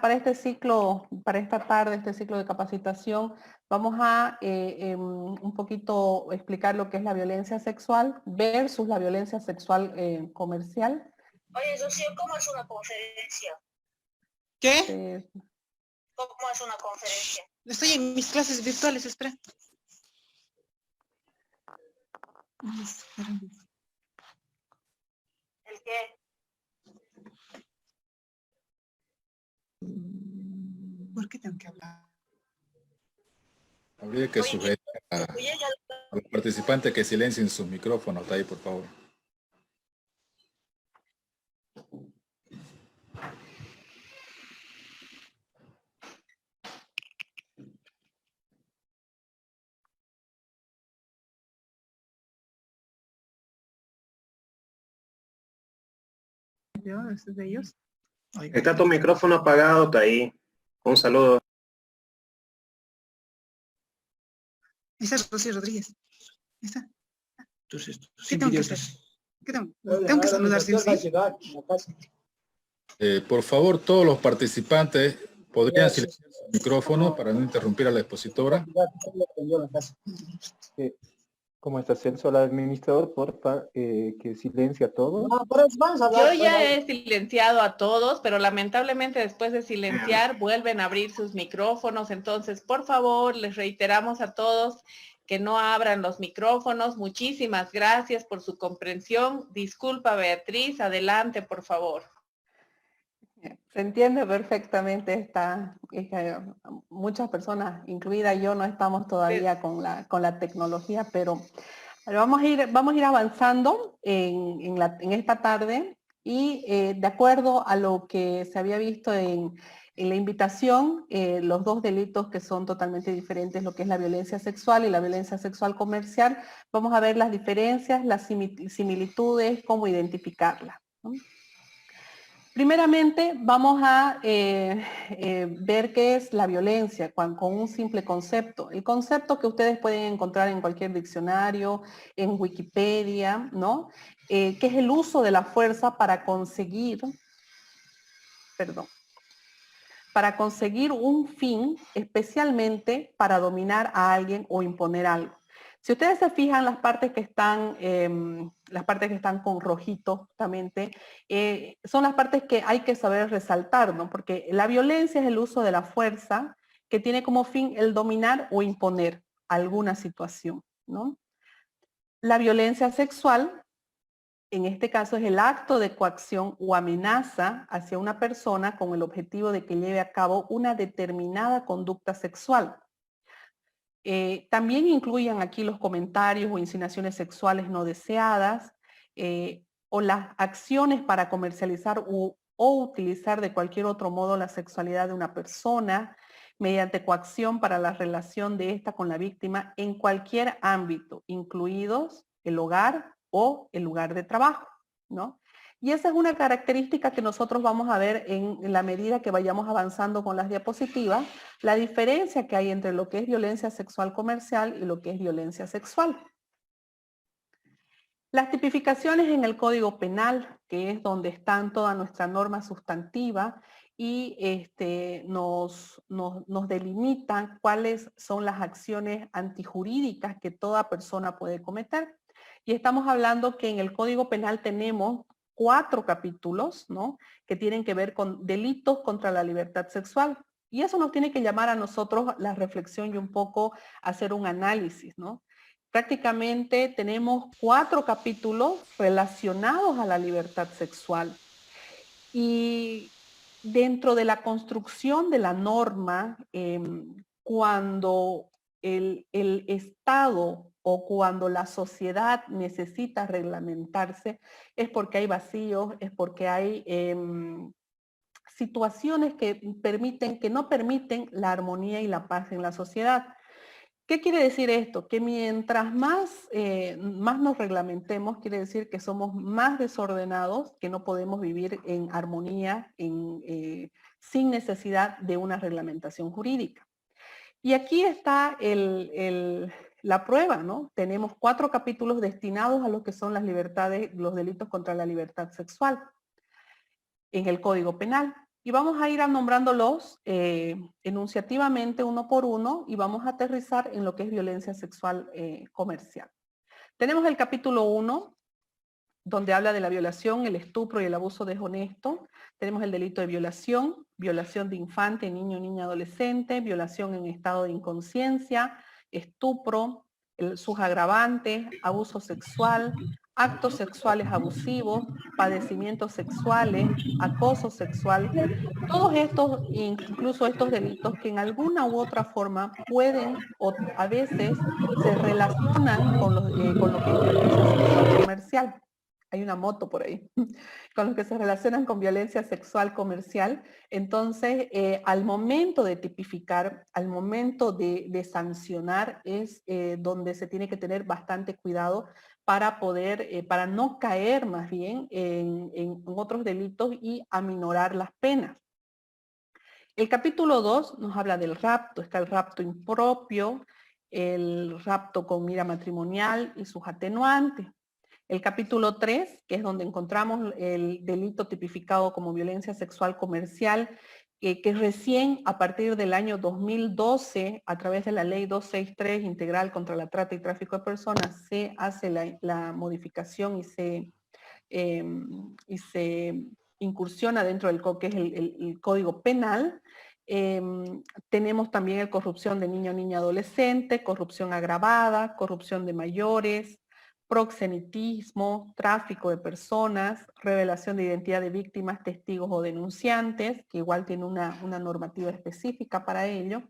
Para este ciclo, para esta tarde, este ciclo de capacitación, vamos a un poquito explicar lo que es la violencia sexual versus la violencia sexual comercial. Oye, Rocío, ¿cómo es una conferencia? ¿Qué? ¿Cómo es una conferencia? Estoy en mis clases virtuales, espera. ¿El qué? ¿Por qué tengo que hablar? Habría que sugerir a los participantes que silencien sus micrófonos ahí, por favor. ¿De ellos? Está tu micrófono apagado, Taí. Un saludo. Esa es Rocío Rodríguez. Ahí está. Entonces, ¿Qué tengo que hacer? Tengo que saludar, sí o sí. Por favor, todos los participantes podrían silenciar su micrófono para no interrumpir a la expositora. ¿Cómo está Celso, el administrador, porfa, que silencia a todos? Yo ya he silenciado a todos, pero lamentablemente después de silenciar vuelven a abrir sus micrófonos. Entonces, por favor, les reiteramos a todos que no abran los micrófonos. Muchísimas gracias por su comprensión. Disculpa, Beatriz, adelante, por favor. Se entiende perfectamente muchas personas, incluida yo, no estamos todavía con la tecnología, pero vamos a ir avanzando en esta tarde y de acuerdo a lo que se había visto en la invitación, los dos delitos que son totalmente diferentes, lo que es la violencia sexual y la violencia sexual comercial, vamos a ver las diferencias, las similitudes, cómo identificarlas, ¿no? Primeramente, vamos a ver qué es la violencia con un simple concepto. El concepto que ustedes pueden encontrar en cualquier diccionario, en Wikipedia, ¿no? Que es el uso de la fuerza para conseguir un fin, especialmente para dominar a alguien o imponer algo. Si ustedes se fijan, las partes que están con rojito, justamente, son las partes que hay que saber resaltar, ¿no? Porque la violencia es el uso de la fuerza que tiene como fin el dominar o imponer alguna situación, ¿no? La violencia sexual, en este caso, es el acto de coacción o amenaza hacia una persona con el objetivo de que lleve a cabo una determinada conducta sexual. También incluyen aquí los comentarios o insinuaciones sexuales no deseadas o las acciones para comercializar o utilizar de cualquier otro modo la sexualidad de una persona mediante coacción para la relación de esta con la víctima en cualquier ámbito, incluidos el hogar o el lugar de trabajo, ¿no? Y esa es una característica que nosotros vamos a ver en la medida que vayamos avanzando con las diapositivas, la diferencia que hay entre lo que es violencia sexual comercial y lo que es violencia sexual. Las tipificaciones en el Código Penal, que es donde están toda nuestra norma sustantiva y nos delimitan cuáles son las acciones antijurídicas que toda persona puede cometer. Y estamos hablando que en el Código Penal tenemos 4 capítulos, ¿no? Que tienen que ver con delitos contra la libertad sexual. Y eso nos tiene que llamar a nosotros la reflexión y un poco hacer un análisis, ¿no? Prácticamente tenemos 4 capítulos relacionados a la libertad sexual. Y dentro de la construcción de la norma, cuando el Estado o cuando la sociedad necesita reglamentarse, es porque hay vacíos, es porque hay situaciones que no permiten la armonía y la paz en la sociedad. ¿Qué quiere decir esto? Que mientras más nos reglamentemos, quiere decir que somos más desordenados, que no podemos vivir en armonía, sin necesidad de una reglamentación jurídica. Y aquí está la prueba, ¿no? Tenemos 4 capítulos destinados a lo que son las libertades, los delitos contra la libertad sexual en el Código Penal. Y vamos a ir nombrándolos enunciativamente uno por uno y vamos a aterrizar en lo que es violencia sexual comercial. Tenemos el capítulo 1, donde habla de la violación, el estupro y el abuso deshonesto. Tenemos el delito de violación, violación de infante, niño, niña, adolescente, violación en estado de inconsciencia, estupro, sus agravantes, abuso sexual, actos sexuales abusivos, padecimientos sexuales, acoso sexual. Todos estos, incluso estos delitos que en alguna u otra forma pueden o a veces se relacionan con lo que es violencia sexual comercial. Hay una moto por ahí, con los que se relacionan con violencia sexual comercial. Entonces, al momento de tipificar, al momento de sancionar, es donde se tiene que tener bastante cuidado para poder, para no caer más bien en otros delitos y aminorar las penas. El capítulo 2 nos habla del rapto. Está el rapto impropio, el rapto con mira matrimonial y sus atenuantes. El capítulo 3, que es donde encontramos el delito tipificado como violencia sexual comercial, que recién a partir del año 2012, a través de la ley 263 integral contra la trata y tráfico de personas, se hace la modificación y se incursiona dentro del que es el Código Penal. Tenemos también corrupción de niño, niña, adolescente, corrupción agravada, corrupción de mayores, proxenetismo, tráfico de personas, revelación de identidad de víctimas, testigos o denunciantes, que igual tiene una normativa específica para ello.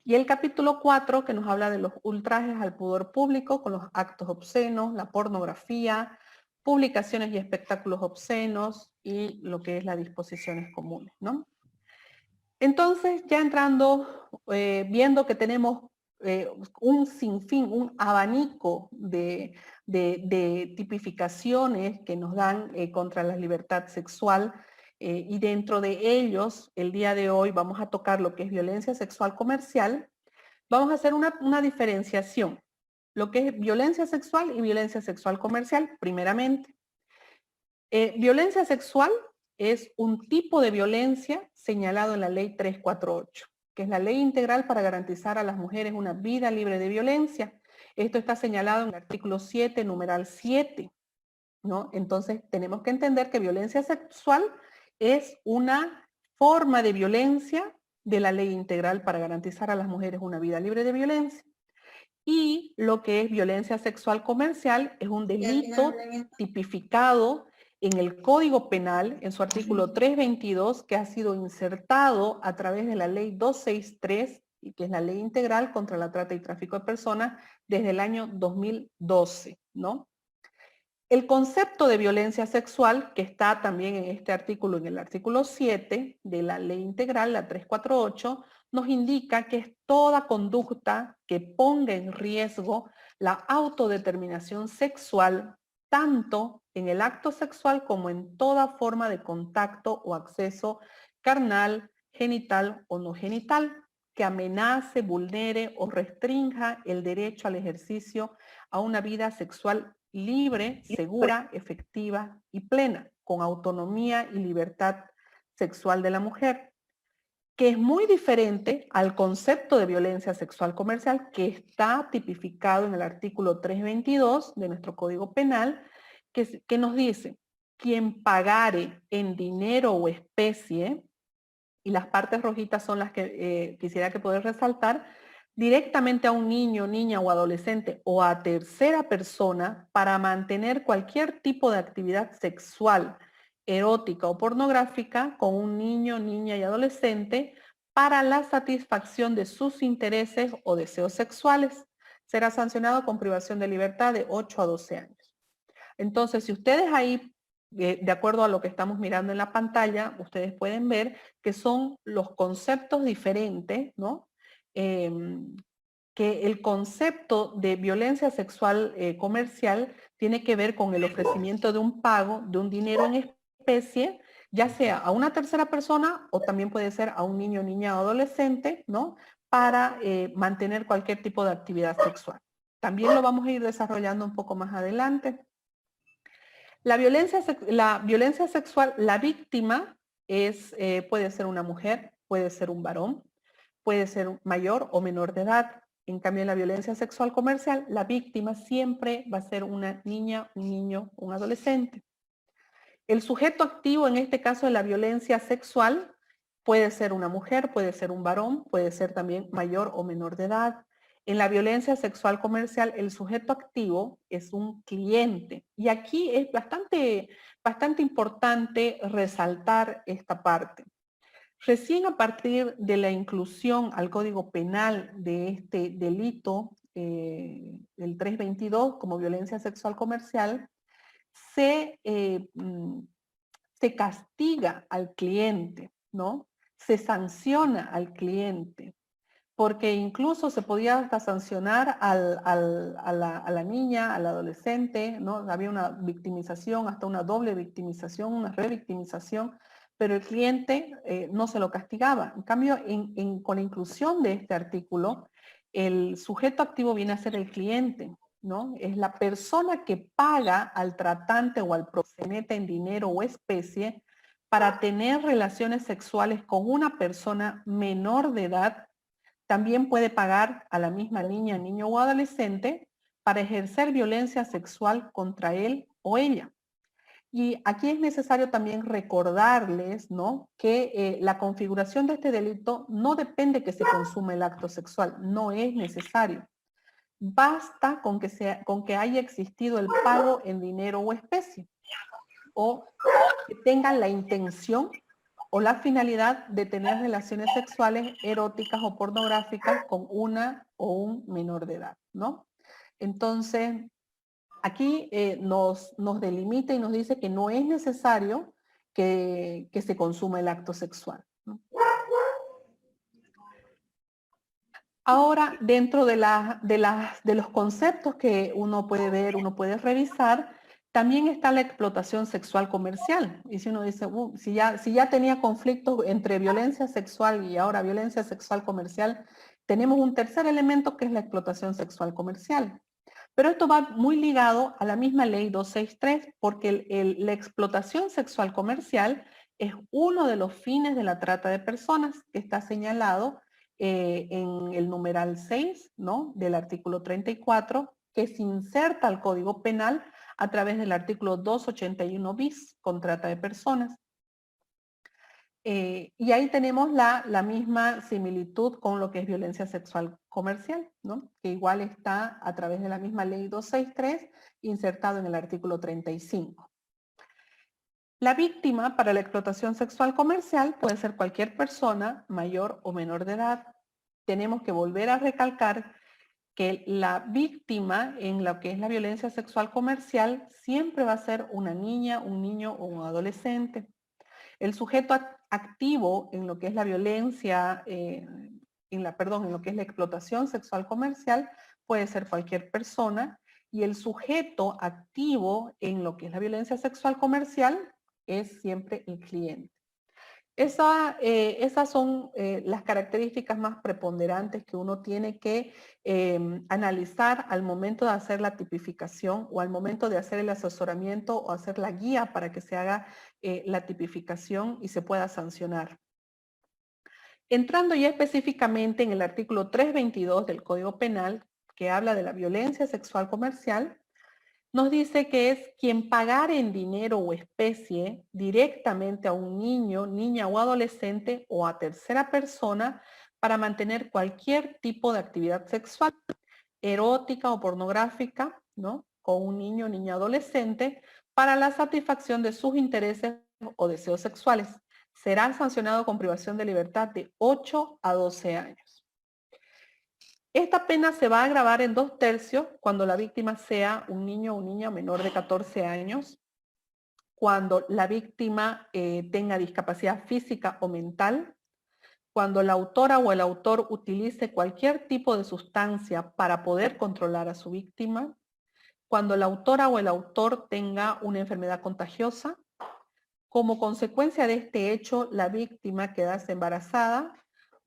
Y el capítulo 4, que nos habla de los ultrajes al pudor público, con los actos obscenos, la pornografía, publicaciones y espectáculos obscenos, y lo que es las disposiciones comunes, ¿no? Entonces, ya entrando, viendo que tenemos un sinfín, un abanico de tipificaciones que nos dan contra la libertad sexual, y dentro de ellos, el día de hoy vamos a tocar lo que es violencia sexual comercial. Vamos a hacer una diferenciación, lo que es violencia sexual y violencia sexual comercial, primeramente. Violencia sexual es un tipo de violencia señalado en la ley 348, que es la ley integral para garantizar a las mujeres una vida libre de violencia. Esto está señalado en el artículo 7, numeral 7, ¿no? Entonces tenemos que entender que violencia sexual es una forma de violencia de la ley integral para garantizar a las mujeres una vida libre de violencia. Y lo que es violencia sexual comercial es un delito tipificado en el Código Penal, en su artículo 322, que ha sido insertado a través de la ley 263, y que es la ley integral contra la trata y tráfico de personas, desde el año 2012, ¿no? El concepto de violencia sexual, que está también en este artículo, en el artículo 7 de la ley integral, la 348, nos indica que es toda conducta que ponga en riesgo la autodeterminación sexual, tanto en el acto sexual como en toda forma de contacto o acceso carnal, genital o no genital, que amenace, vulnere o restrinja el derecho al ejercicio a una vida sexual libre, segura, efectiva y plena, con autonomía y libertad sexual de la mujer, que es muy diferente al concepto de violencia sexual comercial que está tipificado en el artículo 322 de nuestro Código Penal, que nos dice: quien pagare en dinero o especie, y las partes rojitas son las que quisiera que poder resaltar, directamente a un niño, niña o adolescente o a tercera persona para mantener cualquier tipo de actividad sexual, erótica o pornográfica con un niño, niña y adolescente para la satisfacción de sus intereses o deseos sexuales, será sancionado con privación de libertad de 8 a 12 años. Entonces, si ustedes ahí, de acuerdo a lo que estamos mirando en la pantalla, ustedes pueden ver que son los conceptos diferentes, ¿no? Que el concepto de violencia sexual comercial tiene que ver con el ofrecimiento de un pago de un dinero en especie, ya sea a una tercera persona o también puede ser a un niño, niña o adolescente, ¿no? Para mantener cualquier tipo de actividad sexual. También lo vamos a ir desarrollando un poco más adelante. La violencia sexual, la víctima puede ser una mujer, puede ser un varón, puede ser mayor o menor de edad. En cambio, en la violencia sexual comercial, la víctima siempre va a ser una niña, un niño, un adolescente. El sujeto activo, en este caso de la violencia sexual, puede ser una mujer, puede ser un varón, puede ser también mayor o menor de edad. En la violencia sexual comercial, el sujeto activo es un cliente. Y aquí es bastante importante resaltar esta parte. Recién a partir de la inclusión al Código Penal de este delito, el 322 como violencia sexual comercial, se castiga al cliente, ¿no? Se sanciona al cliente, porque incluso se podía hasta sancionar a la niña, al adolescente, ¿no? Había una victimización, hasta una doble victimización, una revictimización, pero el cliente no se lo castigaba. En cambio, con la inclusión de este artículo, el sujeto activo viene a ser el cliente, ¿no? Es la persona que paga al tratante o al proxeneta en dinero o especie para tener relaciones sexuales con una persona menor de edad. También puede pagar a la misma niña, niño o adolescente para ejercer violencia sexual contra él o ella. Y aquí es necesario también recordarles, ¿no?, que la configuración de este delito no depende que se consuma el acto sexual, no es necesario. Basta con que haya existido el pago en dinero o especie, o que tengan la intención o la finalidad de tener relaciones sexuales eróticas o pornográficas con una o un menor de edad, ¿no? Entonces, aquí nos delimita y nos dice que no es necesario que se consuma el acto sexual, ¿no? Ahora, dentro de los conceptos que uno puede ver, uno puede revisar, también está la explotación sexual comercial. Y si uno dice, si ya tenía conflictos entre violencia sexual y ahora violencia sexual comercial, tenemos un tercer elemento que es la explotación sexual comercial. Pero esto va muy ligado a la misma ley 263, porque la explotación sexual comercial es uno de los fines de la trata de personas que está señalado en el numeral 6, ¿no?, del artículo 34, que se inserta al Código Penal a través del artículo 281 bis, con trata de personas. Y ahí tenemos la misma similitud con lo que es violencia sexual comercial, ¿no?, que igual está a través de la misma ley 263, insertado en el artículo 35. La víctima para la explotación sexual comercial puede ser cualquier persona mayor o menor de edad. Tenemos que volver a recalcar que la víctima en lo que es la violencia sexual comercial siempre va a ser una niña, un niño o un adolescente. El sujeto activo en lo que es la violencia, en lo que es la explotación sexual comercial puede ser cualquier persona, y el sujeto activo en lo que es la violencia sexual comercial es siempre el cliente. Esas son las características más preponderantes que uno tiene que analizar al momento de hacer la tipificación o al momento de hacer el asesoramiento o hacer la guía para que se haga la tipificación y se pueda sancionar. Entrando ya específicamente en el artículo 322 del Código Penal, que habla de la violencia sexual comercial, nos dice que es quien pagare en dinero o especie directamente a un niño, niña o adolescente o a tercera persona para mantener cualquier tipo de actividad sexual, erótica o pornográfica, ¿no?, con un niño, niña, adolescente para la satisfacción de sus intereses o deseos sexuales. Será sancionado con privación de libertad de 8 a 12 años. Esta pena se va a agravar en 2/3 cuando la víctima sea un niño o niña menor de 14 años, cuando la víctima tenga discapacidad física o mental, cuando la autora o el autor utilice cualquier tipo de sustancia para poder controlar a su víctima, cuando la autora o el autor tenga una enfermedad contagiosa. Como consecuencia de este hecho, la víctima quedase embarazada,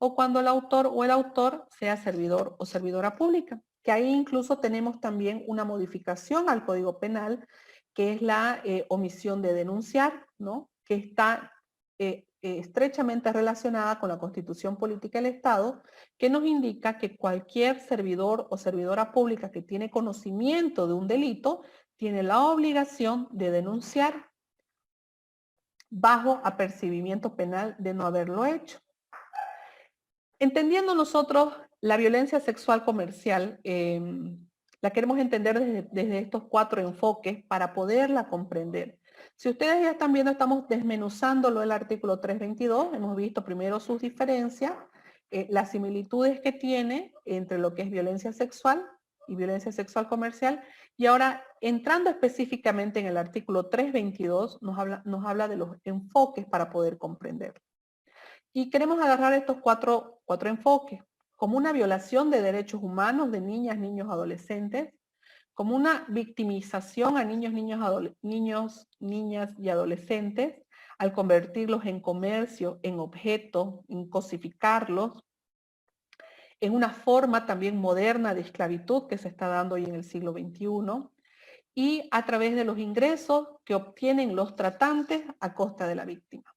o cuando el autor o el autor sea servidor o servidora pública, que ahí incluso tenemos también una modificación al Código Penal, que es la omisión de denunciar, ¿no?, que está estrechamente relacionada con la Constitución Política del Estado, que nos indica que cualquier servidor o servidora pública que tiene conocimiento de un delito tiene la obligación de denunciar bajo apercibimiento penal de no haberlo hecho. Entendiendo nosotros la violencia sexual comercial, la queremos entender desde estos 4 enfoques para poderla comprender. Si ustedes ya están viendo, estamos desmenuzándolo el artículo 322, hemos visto primero sus diferencias, las similitudes que tiene entre lo que es violencia sexual y violencia sexual comercial, y ahora entrando específicamente en el artículo 322, nos habla de los enfoques para poder comprender. Y queremos agarrar estos cuatro enfoques, como una violación de derechos humanos de niñas, niños, adolescentes, como una victimización a niños, niñas y adolescentes, al convertirlos en comercio, en objeto, en cosificarlos, en una forma también moderna de esclavitud que se está dando hoy en el siglo XXI, y a través de los ingresos que obtienen los tratantes a costa de la víctima.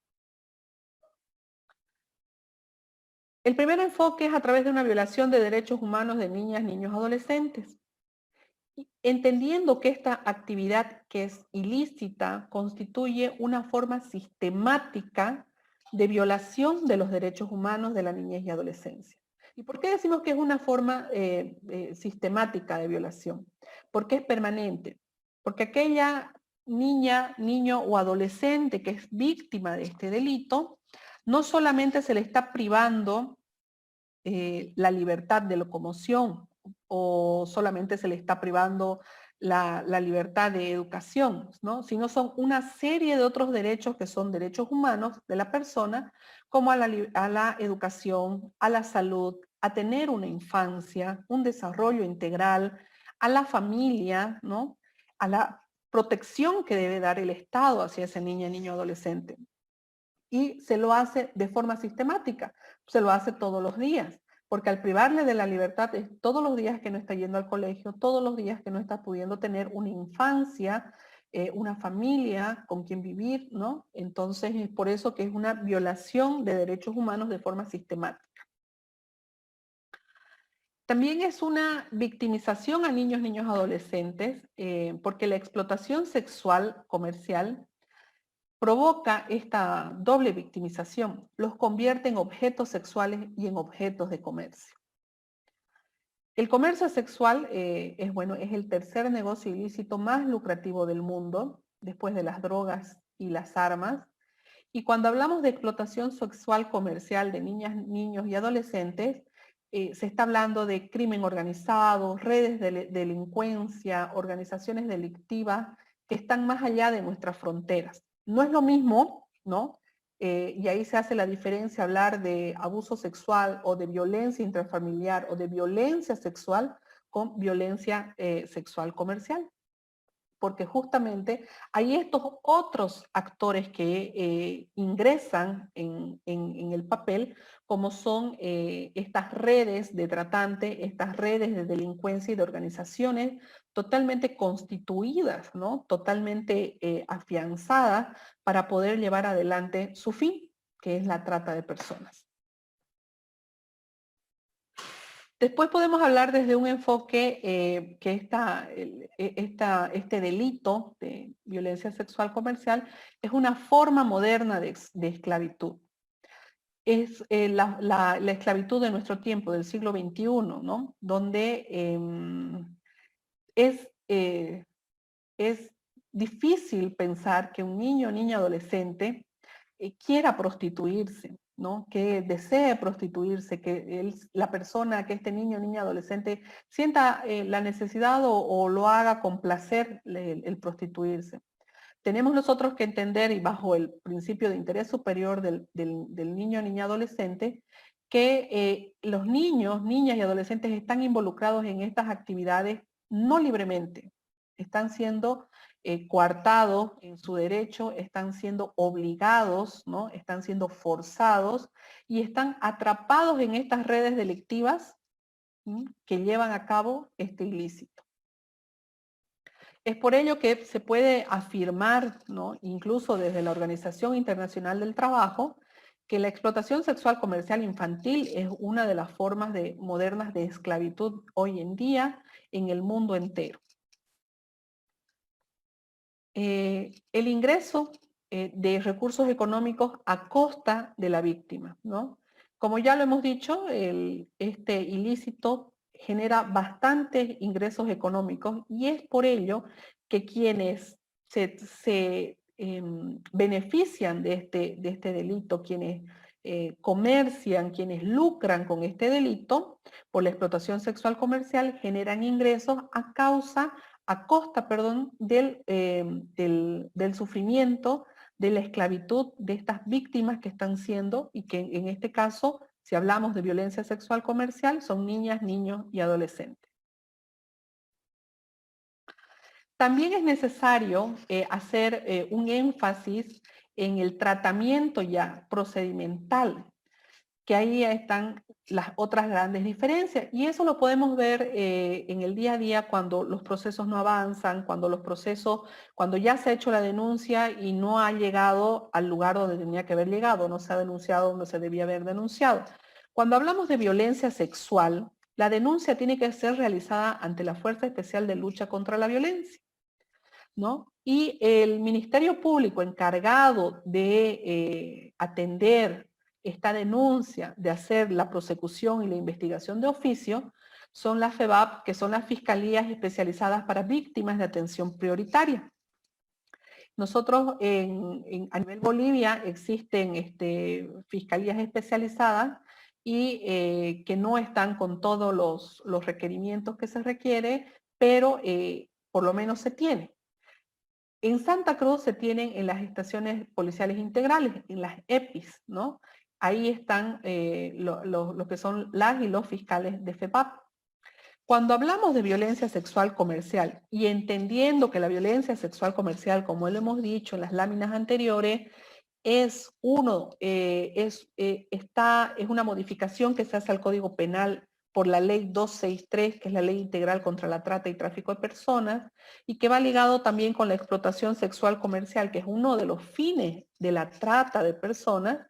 El primer enfoque es a través de una violación de derechos humanos de niñas, niños, adolescentes. Entendiendo que esta actividad que es ilícita constituye una forma sistemática de violación de los derechos humanos de la niñez y adolescencia. ¿Y por qué decimos que es una forma sistemática de violación? Porque es permanente. Porque aquella niña, niño o adolescente que es víctima de este delito, no solamente se le está privando la libertad de locomoción o solamente se le está privando la libertad de educación, ¿no? Sino son una serie de otros derechos que son derechos humanos de la persona, como a la educación, a la salud, a tener una infancia, un desarrollo integral, a la familia, ¿no? A la protección que debe dar el Estado hacia ese niño, adolescente. Y se lo hace de forma sistemática, se lo hace todos los días, porque al privarle de la libertad es todos los días que no está yendo al colegio, todos los días que no está pudiendo tener una infancia, una familia con quien vivir, ¿no? Entonces es por eso que es una violación de derechos humanos de forma sistemática. También es una victimización a niños, adolescentes, porque la explotación sexual comercial provoca esta doble victimización, los convierte en objetos sexuales y en objetos de comercio. El comercio sexual es el tercer negocio ilícito más lucrativo del mundo, después de las drogas y las armas. Y cuando hablamos de explotación sexual comercial de niñas, niños y adolescentes, se está hablando de crimen organizado, redes de delincuencia, organizaciones delictivas que están más allá de nuestras fronteras. No es lo mismo, ¿no? Y ahí se hace la diferencia hablar de abuso sexual o de violencia intrafamiliar o de violencia sexual con violencia sexual comercial. Porque justamente hay estos otros actores que ingresan en el papel, como son estas redes de tratantes, estas redes de delincuencia y de organizaciones totalmente constituidas, ¿no? Totalmente afianzadas para poder llevar adelante su fin, que es la trata de personas. Después podemos hablar desde un enfoque que este delito de violencia sexual comercial es una forma moderna de esclavitud. Es la esclavitud de nuestro tiempo, del siglo XXI, ¿no? Donde es difícil pensar que un niño o niña adolescente quiera prostituirse, ¿no? Que desee prostituirse, que la persona, que este niño o niña adolescente sienta la necesidad o lo haga con placer el prostituirse. Tenemos nosotros que entender, y bajo el principio de interés superior del niño o niña adolescente, que los niños, niñas y adolescentes están involucrados en estas actividades no libremente, están siendo coartados en su derecho, están siendo obligados, ¿no? Están siendo forzados y están atrapados en estas redes delictivas, ¿sí? Que llevan a cabo este ilícito. Es por ello que se puede afirmar, ¿no? Incluso desde la Organización Internacional del Trabajo, que la explotación sexual comercial infantil es una de las formas modernas de esclavitud hoy en día en el mundo entero. El ingreso de recursos económicos a costa de la víctima, ¿no? Como ya lo hemos dicho, este ilícito genera bastantes ingresos económicos y es por ello que quienes se benefician de este delito, quienes comercian, quienes lucran con este delito por la explotación sexual comercial, generan ingresos a costa, perdón, del sufrimiento, de la esclavitud de estas víctimas que están siendo, y que en este caso, si hablamos de violencia sexual comercial, son niñas, niños y adolescentes. También es necesario hacer un énfasis en el tratamiento ya procedimental, que ahí están las otras grandes diferencias. Y eso lo podemos ver en el día a día cuando los procesos no avanzan, cuando ya se ha hecho la denuncia y no ha llegado al lugar donde tenía que haber llegado, no se ha denunciado donde se debía haber denunciado. Cuando hablamos de violencia sexual, la denuncia tiene que ser realizada ante la Fuerza Especial de Lucha contra la Violencia, ¿no? Y el Ministerio Público encargado de atender esta denuncia, de hacer la prosecución y la investigación de oficio, son las FEVAP, que son las Fiscalías Especializadas para Víctimas de Atención Prioritaria. Nosotros a nivel Bolivia existen fiscalías especializadas y que no están con todos los requerimientos que se requiere, pero por lo menos se tiene. En Santa Cruz se tienen en las estaciones policiales integrales, en las EPIs, ¿no? Ahí están lo que son las y los fiscales de FEPAP. Cuando hablamos de violencia sexual comercial y entendiendo que la violencia sexual comercial, como lo hemos dicho en las láminas anteriores, es una modificación que se hace al Código Penal por la ley 263, que es la ley integral contra la trata y tráfico de personas, y que va ligado también con la explotación sexual comercial, que es uno de los fines de la trata de personas.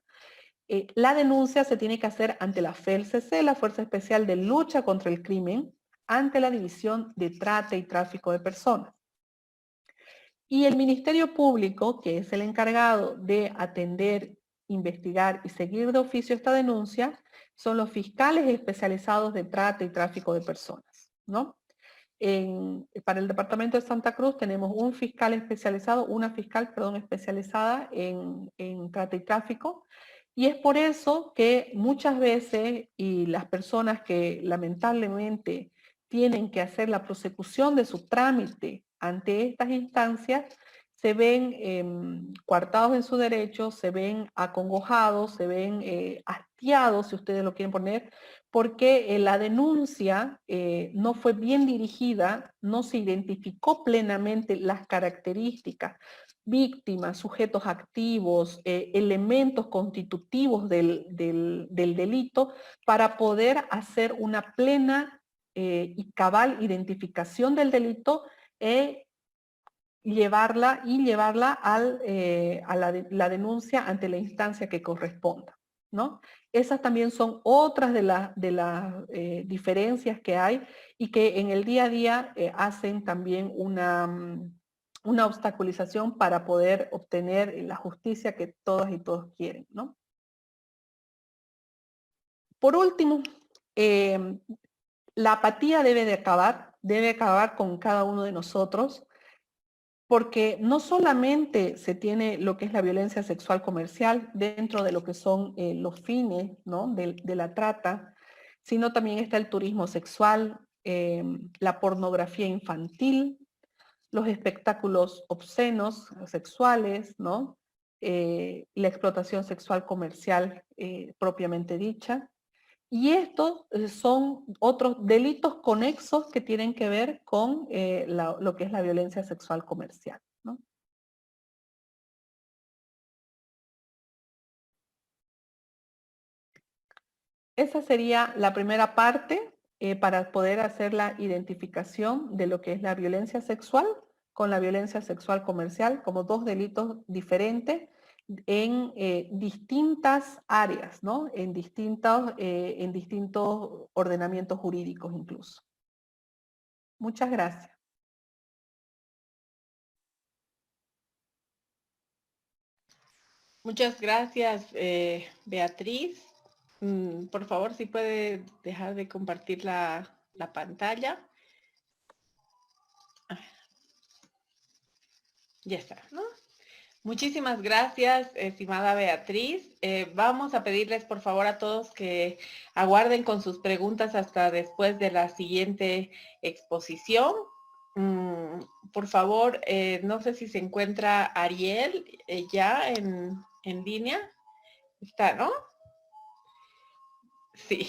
La denuncia se tiene que hacer ante la FELCC, la Fuerza Especial de Lucha contra el Crimen, ante la División de Trata y Tráfico de Personas. Y el Ministerio Público, que es el encargado de atender, investigar y seguir de oficio esta denuncia, son los fiscales especializados de trata y tráfico de personas, ¿no? Para el departamento de Santa Cruz tenemos un fiscal especializado, una fiscal, perdón, especializada en trata y tráfico, y es por eso que muchas veces, y las personas que lamentablemente tienen que hacer la prosecución de su trámite ante estas instancias, se ven coartados en su derecho, se ven acongojados, se ven hastiados, si ustedes lo quieren poner, porque la denuncia no fue bien dirigida, no se identificó plenamente las características, víctimas, sujetos activos, elementos constitutivos del delito, para poder hacer una plena y cabal identificación del delito llevarla a la denuncia ante la instancia que corresponda, ¿no? Esas también son otras de las diferencias que hay y que en el día a día hacen también una obstaculización para poder obtener la justicia que todas y todos quieren, ¿no? Por último, la apatía debe acabar con cada uno de nosotros, porque no solamente se tiene lo que es la violencia sexual comercial dentro de lo que son los fines, ¿no?, de la trata, sino también está el turismo sexual, la pornografía infantil, los espectáculos obscenos, sexuales, ¿no?, la explotación sexual comercial propiamente dicha. Y estos son otros delitos conexos que tienen que ver con lo que es la violencia sexual comercial, ¿no? Esa sería la primera parte para poder hacer la identificación de lo que es la violencia sexual con la violencia sexual comercial como dos delitos diferentes en distintas áreas, ¿no? En distintos ordenamientos jurídicos incluso. Muchas gracias. Muchas gracias, Beatriz. Por favor, si puede dejar de compartir la pantalla. Ya está, ¿no? Muchísimas gracias, estimada Beatriz. Vamos a pedirles, por favor, a todos que aguarden con sus preguntas hasta después de la siguiente exposición. Por favor, no sé si se encuentra Ariel ya en línea. Está, ¿no? Sí,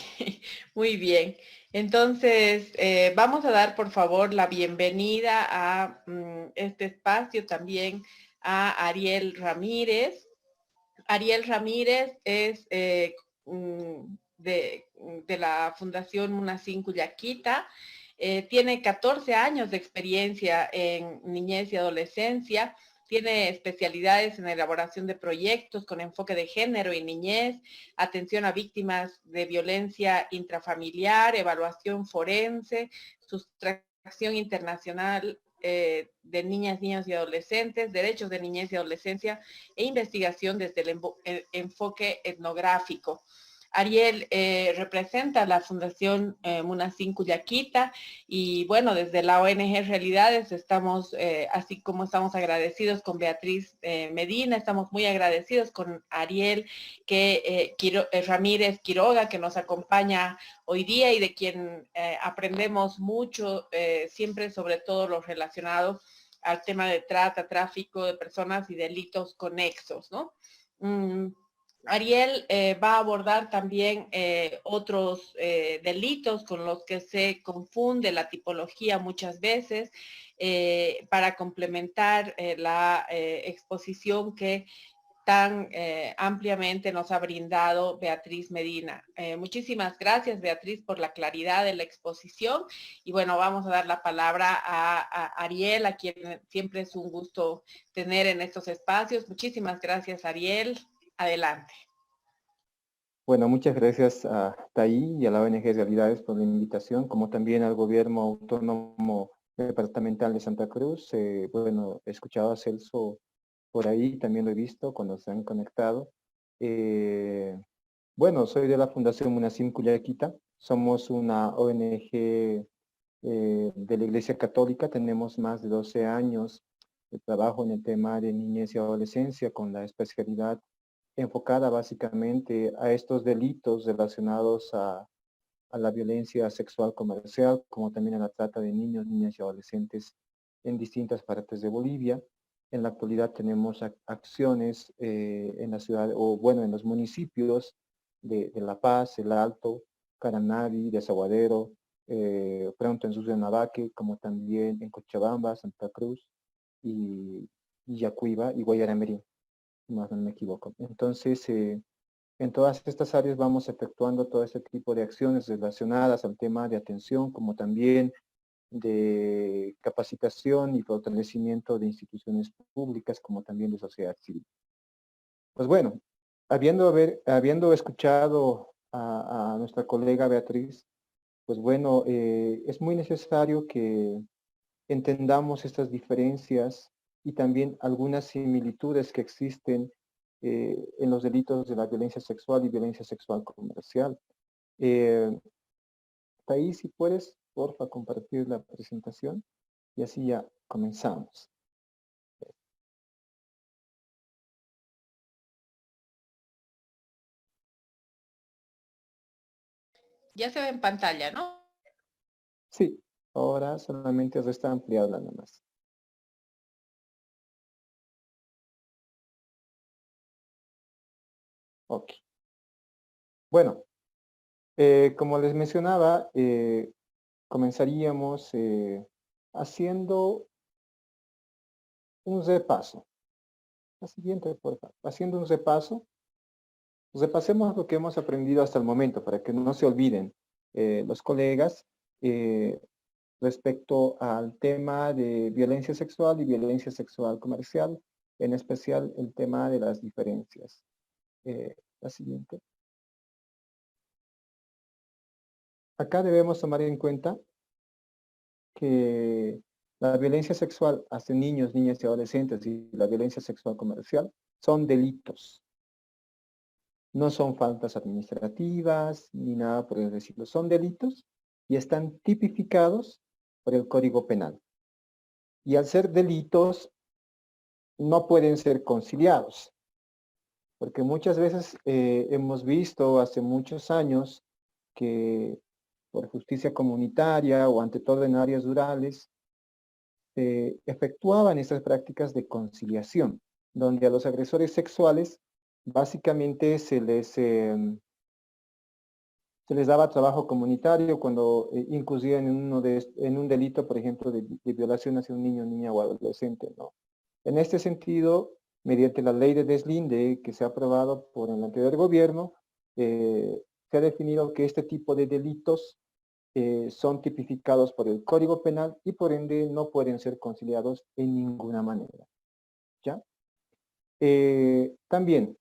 muy bien. Entonces, vamos a dar, por favor, la bienvenida a este espacio también a Ariel Ramírez. Ariel Ramírez es de la Fundación Munacín Cuyaquita. Tiene 14 años de experiencia en niñez y adolescencia. Tiene especialidades en elaboración de proyectos con enfoque de género y niñez, atención a víctimas de violencia intrafamiliar, evaluación forense, sustracción internacional de niñas, niños y adolescentes, derechos de niñez y adolescencia e investigación desde el enfoque etnográfico. Ariel representa la Fundación Munacín Cuyaquita y bueno, desde la ONG Realidades estamos, así como estamos agradecidos con Beatriz Medina, estamos muy agradecidos con Ariel Ramírez Quiroga, que nos acompaña hoy día y de quien aprendemos mucho, siempre sobre todo lo relacionado al tema de trata, tráfico de personas y delitos conexos, ¿no? Ariel va a abordar también otros delitos con los que se confunde la tipología muchas veces para complementar la exposición que tan ampliamente nos ha brindado Beatriz Medina. Muchísimas gracias, Beatriz, por la claridad de la exposición. Y bueno, vamos a dar la palabra a Ariel, a quien siempre es un gusto tener en estos espacios. Muchísimas gracias, Ariel. Adelante. Bueno, muchas gracias a TAI y a la ONG Realidades por la invitación, como también al Gobierno Autónomo Departamental de Santa Cruz. Bueno, he escuchado a Celso por ahí, también lo he visto cuando se han conectado. Bueno, soy de la Fundación Munacín Cuyaquita. Somos una ONG de la Iglesia Católica. Tenemos más de 12 años de trabajo en el tema de niñez y adolescencia con la especialidad enfocada básicamente a estos delitos relacionados a la violencia sexual comercial, como también a la trata de niños, niñas y adolescentes en distintas partes de Bolivia. En la actualidad tenemos acciones en la ciudad, o bueno, en los municipios de La Paz, El Alto, Caranavi, Desaguadero, pronto en Sucre-Navaque, como también en Cochabamba, Santa Cruz, y Yacuiba y Guayaramerí, más no me equivoco. Entonces, en todas estas áreas vamos efectuando todo este tipo de acciones relacionadas al tema de atención, como también de capacitación y fortalecimiento de instituciones públicas, como también de sociedad civil. Pues bueno, habiendo escuchado a nuestra colega Beatriz, pues bueno, es muy necesario que entendamos estas diferencias y también algunas similitudes que existen en los delitos de la violencia sexual y violencia sexual comercial. Ahí, si puedes, porfa, compartir la presentación y así ya comenzamos. Ya se ve en pantalla, ¿no? Sí, ahora solamente resta ampliarla nada más. Ok. Bueno, como les mencionaba, comenzaríamos haciendo un repaso. La siguiente, por favor. Haciendo un repaso. Repasemos lo que hemos aprendido hasta el momento para que no se olviden los colegas respecto al tema de violencia sexual y violencia sexual comercial en especial el tema de las diferencias. La siguiente. Acá debemos tomar en cuenta que la violencia sexual hacia niños, niñas y adolescentes y la violencia sexual comercial son delitos. No son faltas administrativas ni nada por el estilo. Son delitos y están tipificados por el Código Penal. Y al ser delitos, no pueden ser conciliados. Porque muchas veces hemos visto hace muchos años que por justicia comunitaria o ante todo en áreas rurales, efectuaban estas prácticas de conciliación, donde a los agresores sexuales básicamente se les daba trabajo comunitario cuando incurrían en un delito, por ejemplo, de violación hacia un niño, niña o adolescente, ¿no? En este sentido, mediante la ley de deslinde que se ha aprobado por el anterior gobierno, se ha definido que este tipo de delitos son tipificados por el Código Penal y por ende no pueden ser conciliados en ninguna manera. ¿Ya? También,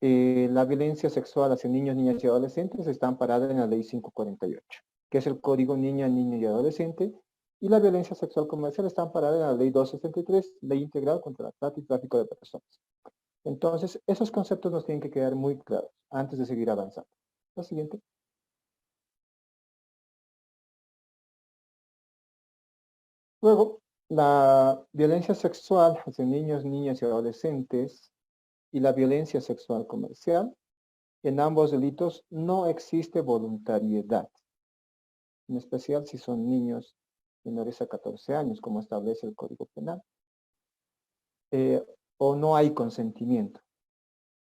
la violencia sexual hacia niños, niñas y adolescentes está amparada en la Ley 548, que es el Código Niña, Niño y Adolescente, y la violencia sexual comercial está amparada en la Ley 263, Ley Integral contra la Trata y Tráfico de Personas. Entonces, esos conceptos nos tienen que quedar muy claros antes de seguir avanzando. La siguiente. Luego, la violencia sexual hacia niños, niñas y adolescentes y la violencia sexual comercial, en ambos delitos no existe voluntariedad, en especial si son niños menores a 14 años, como establece el Código Penal, o no hay consentimiento.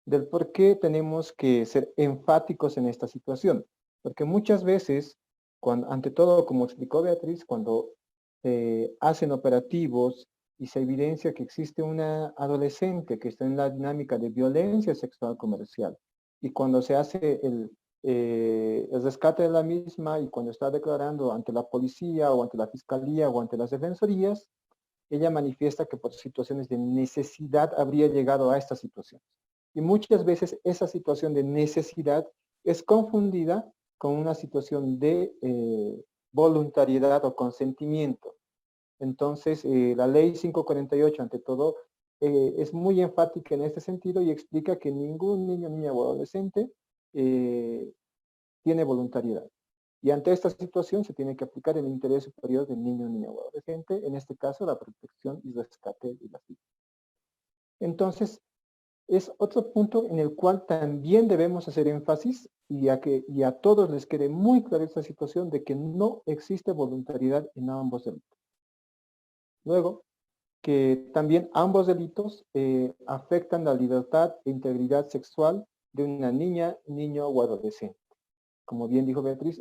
Del por qué tenemos que ser enfáticos en esta situación, porque muchas veces, ante todo, como explicó Beatriz, cuando hacen operativos y se evidencia que existe una adolescente que está en la dinámica de violencia sexual comercial, y cuando se hace el rescate de la misma y cuando está declarando ante la policía o ante la fiscalía o ante las defensorías, ella manifiesta que por situaciones de necesidad habría llegado a esta situación. Y muchas veces esa situación de necesidad es confundida con una situación de voluntariedad o consentimiento. Entonces, la ley 548, ante todo, es muy enfática en este sentido y explica que ningún niño, niña o adolescente tiene voluntariedad. Y ante esta situación se tiene que aplicar el interés superior del niño, niña o adolescente, en este caso la protección y rescate de la vida. Entonces, es otro punto en el cual también debemos hacer énfasis y a todos les quede muy clara esta situación de que no existe voluntariedad en ambos delitos. Luego, que también ambos delitos afectan la libertad e integridad sexual de una niña, niño o adolescente. Como bien dijo Beatriz,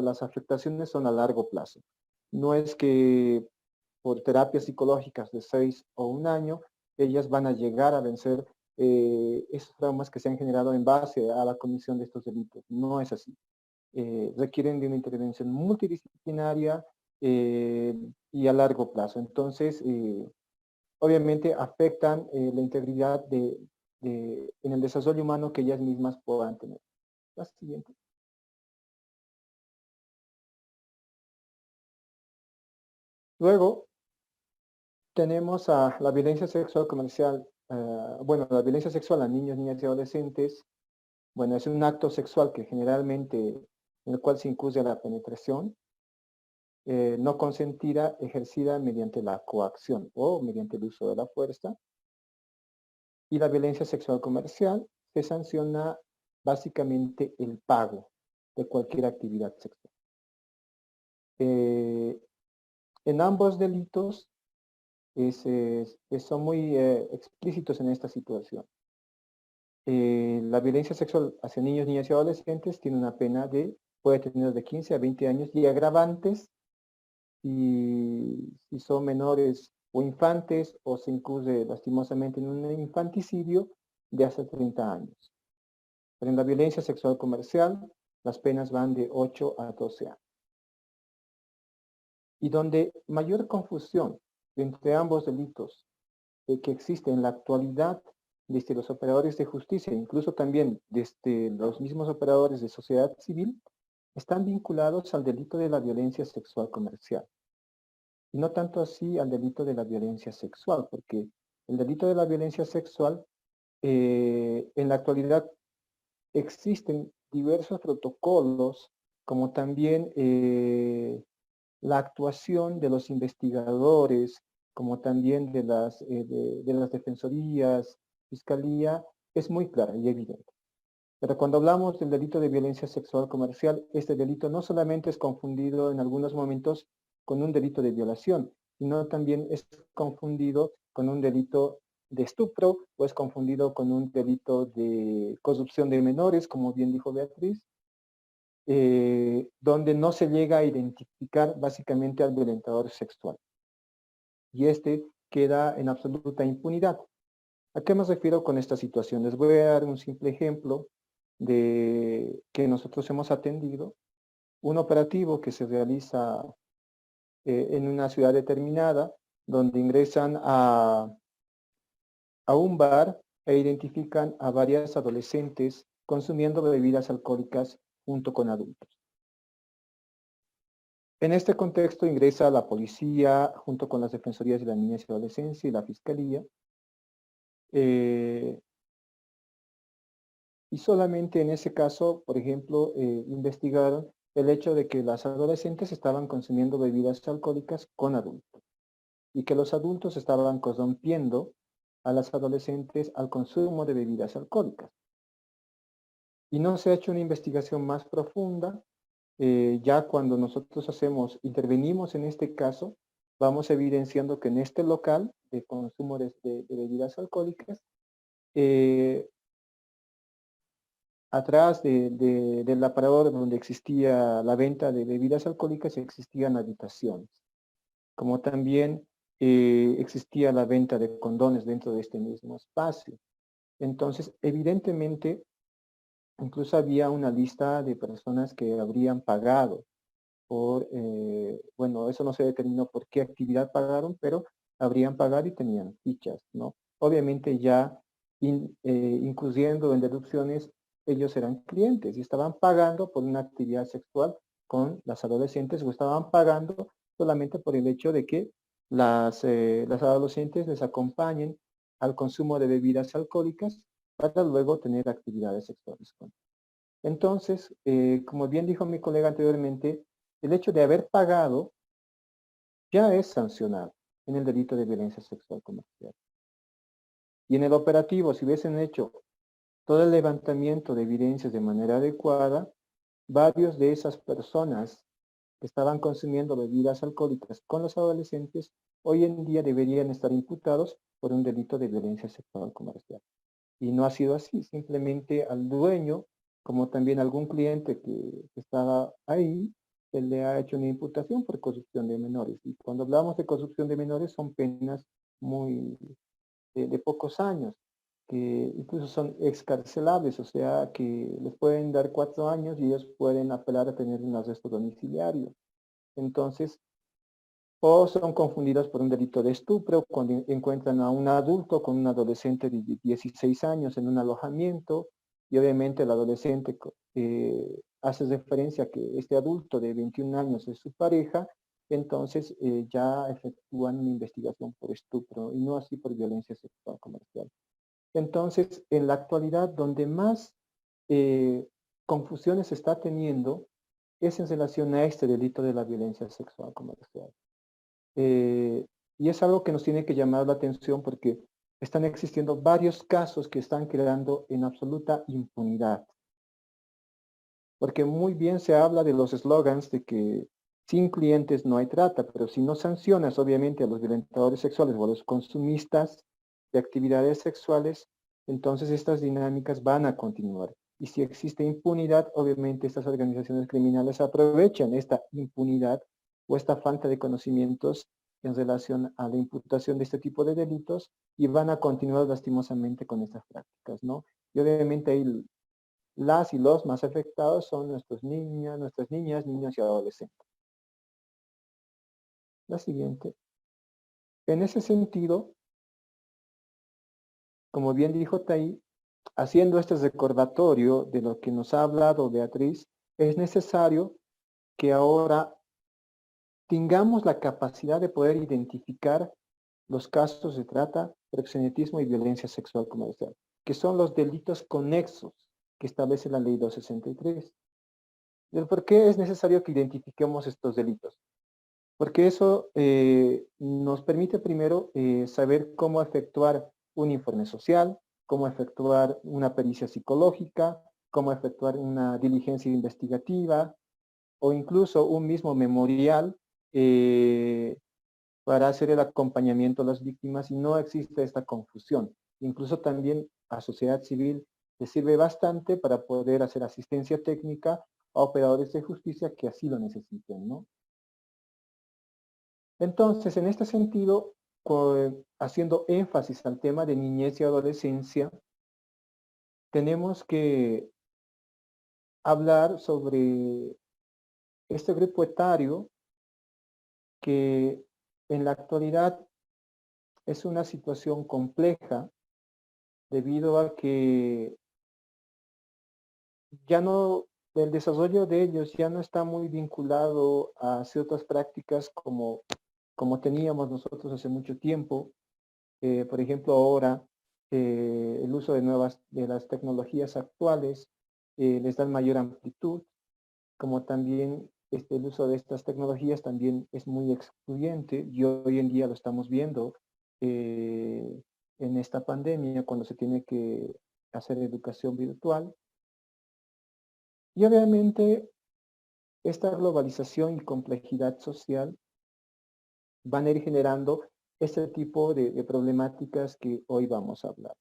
las afectaciones son a largo plazo. No es que por terapias psicológicas de 6 o 1 año, ellas van a llegar a vencer esos traumas que se han generado en base a la comisión de estos delitos. No es así. Requieren de una intervención multidisciplinaria y a largo plazo. Entonces, obviamente afectan la integridad en el desarrollo humano que ellas mismas puedan tener. La siguiente. Luego, tenemos a la violencia sexual comercial. La violencia sexual a niños, niñas y adolescentes. Bueno, es un acto sexual que generalmente, en el cual se incurre la penetración, no consentida, ejercida mediante la coacción o mediante el uso de la fuerza. Y la violencia sexual comercial se sanciona básicamente el pago de cualquier actividad sexual. En ambos delitos son muy explícitos en esta situación. La violencia sexual hacia niños, niñas y adolescentes tiene una pena puede tener de 15 a 20 años y agravantes y si son menores o infantes o se incurre lastimosamente en un infanticidio de hasta 30 años. Pero en la violencia sexual comercial las penas van de 8 a 12 años. Y donde mayor confusión entre ambos delitos que existe en la actualidad desde los operadores de justicia, incluso también desde los mismos operadores de sociedad civil, están vinculados al delito de la violencia sexual comercial. Y no tanto así al delito de la violencia sexual, porque el delito de la violencia sexual, en la actualidad existen diversos protocolos, como también la actuación de los investigadores, como también de las defensorías, fiscalía, es muy clara y evidente. Pero cuando hablamos del delito de violencia sexual comercial, este delito no solamente es confundido en algunos momentos con un delito de violación, sino también es confundido con un delito de estupro, o es confundido con un delito de corrupción de menores, como bien dijo Beatriz, donde no se llega a identificar básicamente al violentador sexual. Y este queda en absoluta impunidad. ¿A qué me refiero con esta situación? Les voy a dar un simple ejemplo de que nosotros hemos atendido. Un operativo que se realiza en una ciudad determinada, donde ingresan a un bar e identifican a varias adolescentes consumiendo bebidas alcohólicas junto con adultos. En este contexto ingresa la policía junto con las defensorías de la niñez y adolescencia y la fiscalía. Y solamente en ese caso, por ejemplo, investigaron el hecho de que las adolescentes estaban consumiendo bebidas alcohólicas con adultos y que los adultos estaban corrompiendo a las adolescentes al consumo de bebidas alcohólicas. Y no se ha hecho una investigación más profunda. Ya cuando nosotros intervenimos en este caso, vamos evidenciando que en este local de consumo de bebidas alcohólicas, atrás del aparador donde existía la venta de bebidas alcohólicas existían habitaciones, como también existía la venta de condones dentro de este mismo espacio. Entonces, evidentemente, incluso había una lista de personas que habrían pagado por, bueno, eso no se determinó por qué actividad pagaron, pero habrían pagado y tenían fichas, ¿no? Obviamente ya incluyendo en deducciones, ellos eran clientes y estaban pagando por una actividad sexual con las adolescentes o estaban pagando solamente por el hecho de que las adolescentes les acompañen al consumo de bebidas alcohólicas para luego tener actividades sexuales con ellos. Entonces, como bien dijo mi colega anteriormente, el hecho de haber pagado ya es sancionado en el delito de violencia sexual comercial. Y en el operativo, si hubiesen hecho todo el levantamiento de evidencias de manera adecuada, varios de esas personas que estaban consumiendo bebidas alcohólicas con los adolescentes, hoy en día deberían estar imputados por un delito de violencia sexual comercial. Y no ha sido así, simplemente al dueño, como también algún cliente que estaba ahí, él le ha hecho una imputación por corrupción de menores. Y cuando hablamos de corrupción de menores son penas muy de pocos años, que incluso son excarcelables, o sea que les pueden dar 4 años y ellos pueden apelar a tener un arresto domiciliario. Entonces, o son confundidos por un delito de estupro cuando encuentran a un adulto con un adolescente de 16 años en un alojamiento y obviamente el adolescente hace referencia a que este adulto de 21 años es su pareja, entonces ya efectúan una investigación por estupro y no así por violencia sexual comercial. Entonces, en la actualidad, donde más confusiones se está teniendo es en relación a este delito de la violencia sexual comercial. Y es algo que nos tiene que llamar la atención porque están existiendo varios casos que están quedando en absoluta impunidad. Porque muy bien se habla de los eslogans de que sin clientes no hay trata, pero si no sancionas obviamente a los violentadores sexuales o a los consumistas de actividades sexuales, entonces estas dinámicas van a continuar. Y si existe impunidad, obviamente estas organizaciones criminales aprovechan esta impunidad o esta falta de conocimientos en relación a la imputación de este tipo de delitos y van a continuar lastimosamente con estas prácticas, ¿no? Y obviamente ahí las y los más afectados son nuestras niñas, niños y adolescentes. La siguiente. En ese sentido, como bien dijo Tai, haciendo este recordatorio de lo que nos ha hablado Beatriz, es necesario que ahora tengamos la capacidad de poder identificar los casos de trata, proxenetismo y violencia sexual comercial, que son los delitos conexos que establece la ley 263. ¿Por qué es necesario que identifiquemos estos delitos? Porque eso nos permite primero saber cómo efectuar un informe social, cómo efectuar una pericia psicológica, cómo efectuar una diligencia investigativa o incluso un mismo memorial para hacer el acompañamiento a las víctimas y no existe esta confusión. Incluso también a sociedad civil le sirve bastante para poder hacer asistencia técnica a operadores de justicia que así lo necesiten, ¿no? Entonces, en este sentido, haciendo énfasis al tema de niñez y adolescencia, tenemos que hablar sobre este grupo etario que en la actualidad es una situación compleja debido a que ya no, el desarrollo de ellos ya no está muy vinculado a ciertas prácticas como teníamos nosotros hace mucho tiempo. Por ejemplo, ahora el uso de las tecnologías actuales les dan mayor amplitud, como también el uso de estas tecnologías también es muy excluyente y hoy en día lo estamos viendo en esta pandemia cuando se tiene que hacer educación virtual. Y obviamente esta globalización y complejidad social van a ir generando este tipo de problemáticas que hoy vamos a hablar.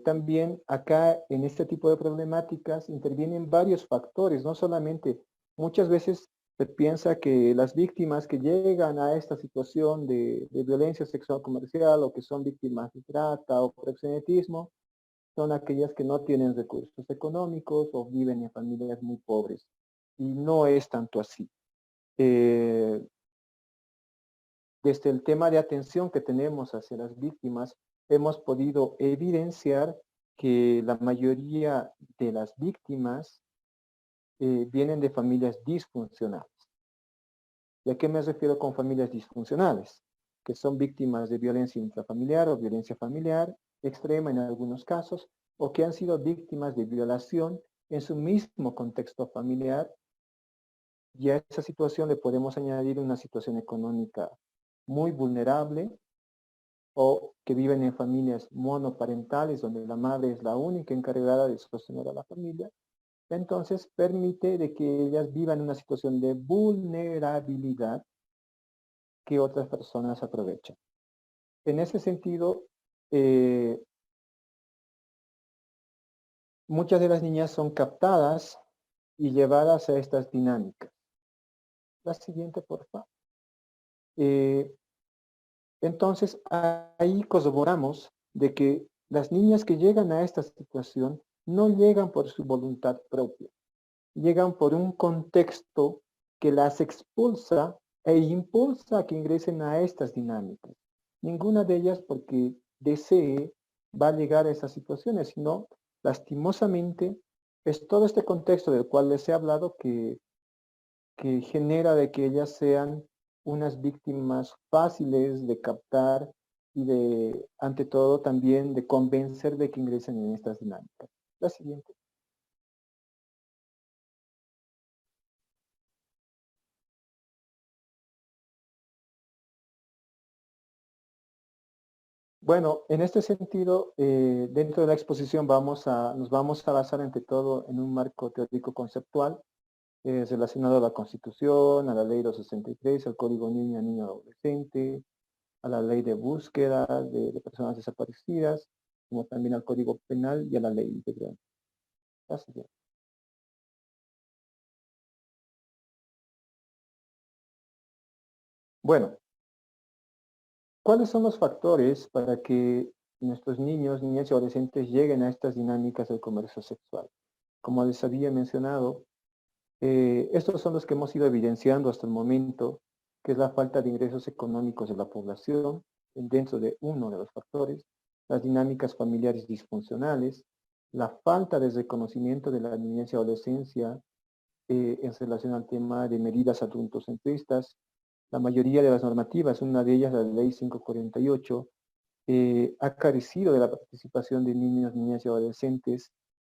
También acá en este tipo de problemáticas intervienen varios factores, no solamente, muchas veces se piensa que las víctimas que llegan a esta situación de violencia sexual comercial o que son víctimas de trata o proxenetismo, son aquellas que no tienen recursos económicos o viven en familias muy pobres. Y no es tanto así. Desde el tema de atención que tenemos hacia las víctimas, hemos podido evidenciar que la mayoría de las víctimas vienen de familias disfuncionales. ¿Y a qué me refiero con familias disfuncionales? Que son víctimas de violencia intrafamiliar o violencia familiar extrema en algunos casos, o que han sido víctimas de violación en su mismo contexto familiar, y a esa situación le podemos añadir una situación económica muy vulnerable, o que viven en familias monoparentales donde la madre es la única encargada de sostener a la familia. Entonces permite de que ellas vivan una situación de vulnerabilidad que otras personas aprovechan. En ese sentido, muchas de las niñas son captadas y llevadas a estas dinámicas. La siguiente, por favor. Entonces, ahí corroboramos de que las niñas que llegan a esta situación no llegan por su voluntad propia, llegan por un contexto que las expulsa e impulsa a que ingresen a estas dinámicas. Ninguna de ellas porque desee va a llegar a esas situaciones, sino lastimosamente es todo este contexto del cual les he hablado que genera de que ellas sean unas víctimas fáciles de captar y de, ante todo, también de convencer de que ingresen en estas dinámicas. La siguiente. Bueno, en este sentido, dentro de la exposición nos vamos a basar ante todo en un marco teórico conceptual relacionado a la Constitución, a la Ley 263, al Código Niño Adolescente, a la Ley de Búsqueda de Personas Desaparecidas, como también al Código Penal y a la Ley Integral. Así que. Bueno, ¿cuáles son los factores para que nuestros niños, niñas y adolescentes lleguen a estas dinámicas del comercio sexual? Como les había mencionado, estos son los que hemos ido evidenciando hasta el momento, que es la falta de ingresos económicos de la población, dentro de uno de los factores, las dinámicas familiares disfuncionales, la falta de reconocimiento de la niñez y adolescencia en relación al tema de medidas adultocentristas. La mayoría de las normativas, una de ellas la Ley 548, ha carecido de la participación de niños, niñas y adolescentes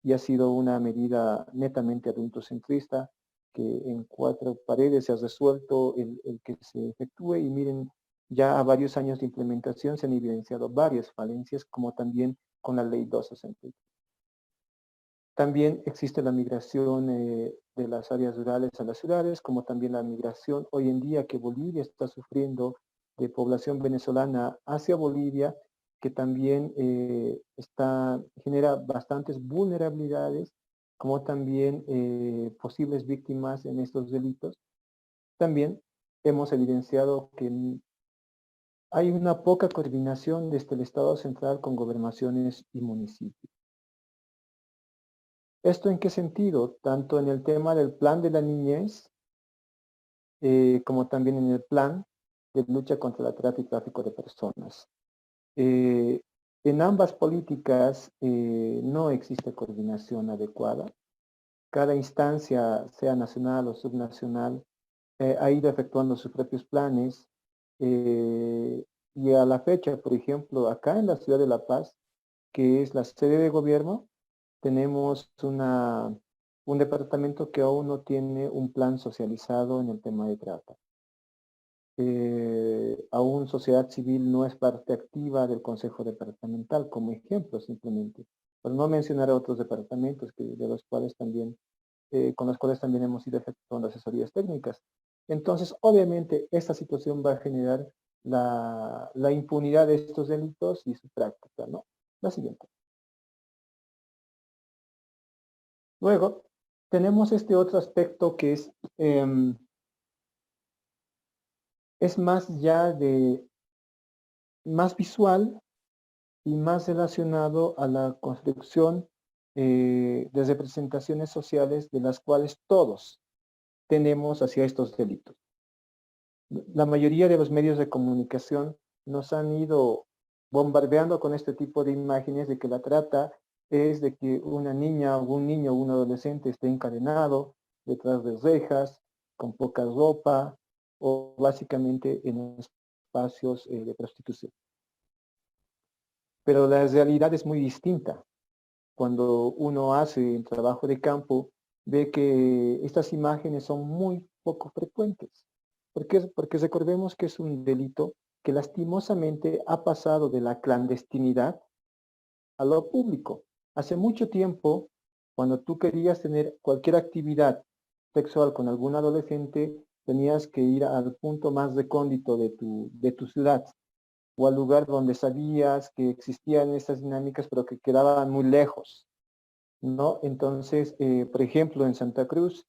y ha sido una medida netamente adultocentrista que en 4 paredes se ha resuelto el que se efectúe y miren, ya a varios años de implementación se han evidenciado varias falencias como también con la Ley 263. También existe la migración de las áreas rurales a las ciudades, como también la migración hoy en día que Bolivia está sufriendo de población venezolana hacia Bolivia, que también genera bastantes vulnerabilidades, como también posibles víctimas en estos delitos. También hemos evidenciado que hay una poca coordinación desde el Estado central con gobernaciones y municipios. ¿Esto en qué sentido? Tanto en el tema del plan de la niñez, como también en el plan de lucha contra la trata y tráfico de personas. En ambas políticas no existe coordinación adecuada. Cada instancia, sea nacional o subnacional, ha ido efectuando sus propios planes. Y a la fecha, por ejemplo, acá en la ciudad de La Paz, que es la sede de gobierno, tenemos un departamento que aún no tiene un plan socializado en el tema de trata. Aún sociedad civil no es parte activa del Consejo Departamental, como ejemplo simplemente. Por no mencionar a otros departamentos de los cuales también, con los cuales también hemos ido efectuando asesorías técnicas. Entonces, obviamente, esta situación va a generar la impunidad de estos delitos y su práctica, ¿no? La siguiente. Luego, tenemos este otro aspecto que es más más visual y más relacionado a la construcción de representaciones sociales de las cuales todos tenemos hacia estos delitos. La mayoría de los medios de comunicación nos han ido bombardeando con este tipo de imágenes de que la trata es de que una niña o un niño o un adolescente esté encadenado detrás de rejas, con poca ropa o básicamente en espacios de prostitución. Pero la realidad es muy distinta. Cuando uno hace el trabajo de campo, ve que estas imágenes son muy poco frecuentes. Porque recordemos que es un delito que lastimosamente ha pasado de la clandestinidad a lo público. Hace mucho tiempo, cuando tú querías tener cualquier actividad sexual con algún adolescente, tenías que ir al punto más recóndito de tu ciudad o al lugar donde sabías que existían estas dinámicas, pero que quedaban muy lejos, ¿no? Entonces, por ejemplo, en Santa Cruz,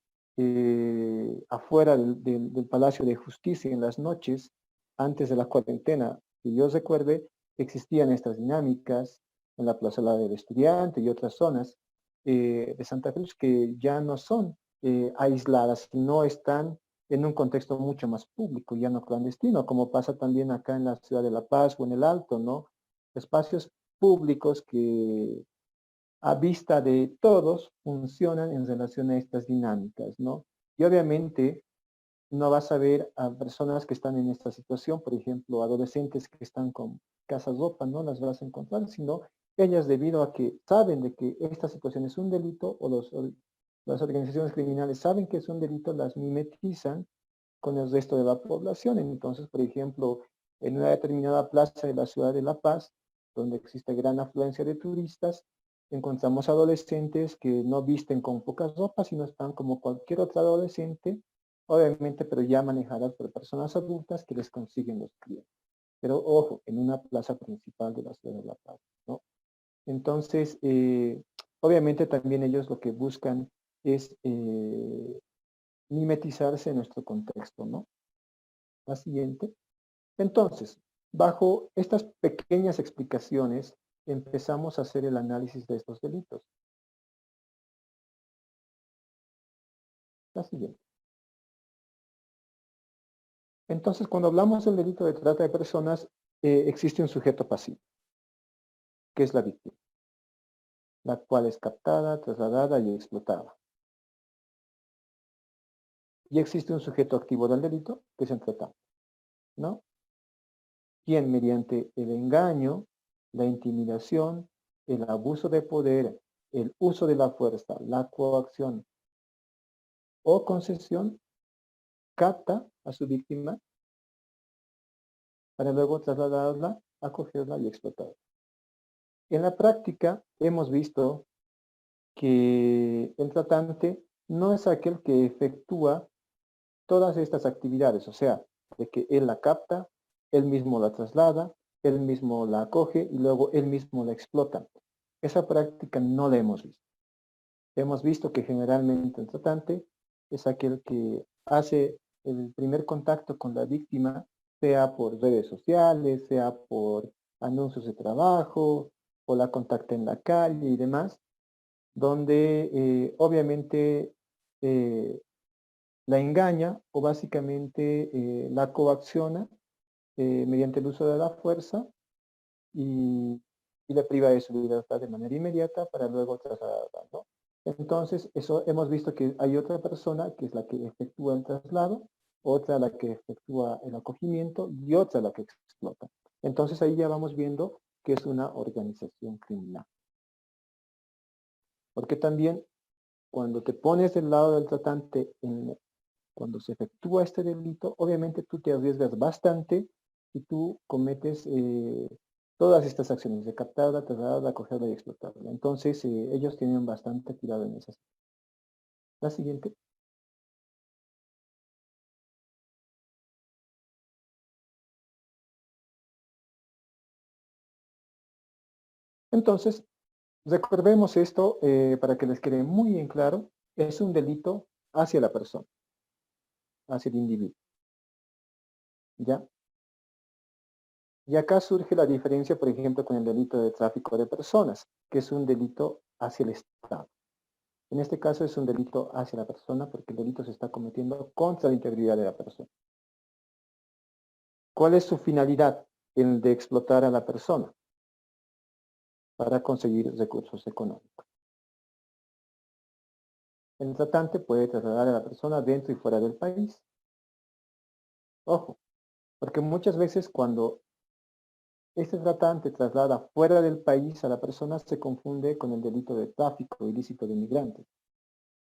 afuera del Palacio de Justicia en las noches, antes de la cuarentena, que yo recuerde, existían estas dinámicas en la Plaza del Estudiante y otras zonas de Santa Cruz que ya no son aisladas, no están en un contexto mucho más público, ya no clandestino, como pasa también acá en la ciudad de La Paz o en el Alto, ¿no? Espacios públicos que a vista de todos funcionan en relación a estas dinámicas, ¿no? Y obviamente no vas a ver a personas que están en esta situación, por ejemplo, adolescentes que están con casas ropa, no las vas a encontrar, sino ellas debido a que saben de que esta situación es un delito o las organizaciones criminales saben que es un delito, las mimetizan con el resto de la población. Entonces, por ejemplo, en una determinada plaza de la ciudad de La Paz, donde existe gran afluencia de turistas, encontramos adolescentes que no visten con pocas ropas, sino están como cualquier otro adolescente, obviamente, pero ya manejadas por personas adultas que les consiguen los clientes. Pero ojo, en una plaza principal de la ciudad de La Paz, ¿no? Entonces, obviamente también ellos lo que buscan es mimetizarse en nuestro contexto, ¿no? La siguiente. Entonces, bajo estas pequeñas explicaciones, empezamos a hacer el análisis de estos delitos. La siguiente. Entonces, cuando hablamos del delito de trata de personas, existe un sujeto pasivo. que es la víctima, la cual es captada, trasladada y explotada. Y existe un sujeto activo del delito, que es el tratante, ¿no? Quien mediante el engaño, la intimidación, el abuso de poder, el uso de la fuerza, la coacción o concesión, capta a su víctima para luego trasladarla, acogerla y explotarla. En la práctica hemos visto que el tratante no es aquel que efectúa todas estas actividades, o sea, de que él la capta, él mismo la traslada, él mismo la acoge y luego él mismo la explota. Esa práctica no la hemos visto. Hemos visto que generalmente el tratante es aquel que hace el primer contacto con la víctima, sea por redes sociales, sea por anuncios de trabajo, o la contacta en la calle y demás, donde obviamente la engaña o básicamente la coacciona mediante el uso de la fuerza y le priva de su libertad de manera inmediata para luego trasladarla, ¿no? Entonces, eso hemos visto que hay otra persona que es la que efectúa el traslado, otra la que efectúa el acogimiento y otra la que explota. Entonces ahí ya vamos viendo que es una organización criminal. Porque también cuando te pones del lado del tratante, cuando se efectúa este delito, obviamente tú te arriesgas bastante y tú cometes todas estas acciones de captarla, trasladarla, acogerla y explotarla. Entonces ellos tienen bastante cuidado en esas. La siguiente. Entonces, recordemos esto para que les quede muy en claro. Es un delito hacia la persona, hacia el individuo. ¿Ya? Y acá surge la diferencia, por ejemplo, con el delito de tráfico de personas, que es un delito hacia el Estado. En este caso es un delito hacia la persona porque el delito se está cometiendo contra la integridad de la persona. ¿Cuál es su finalidad? El de explotar a la persona para conseguir recursos económicos. El tratante puede trasladar a la persona dentro y fuera del país. Ojo, porque muchas veces cuando este tratante traslada fuera del país a la persona se confunde con el delito de tráfico ilícito de migrantes.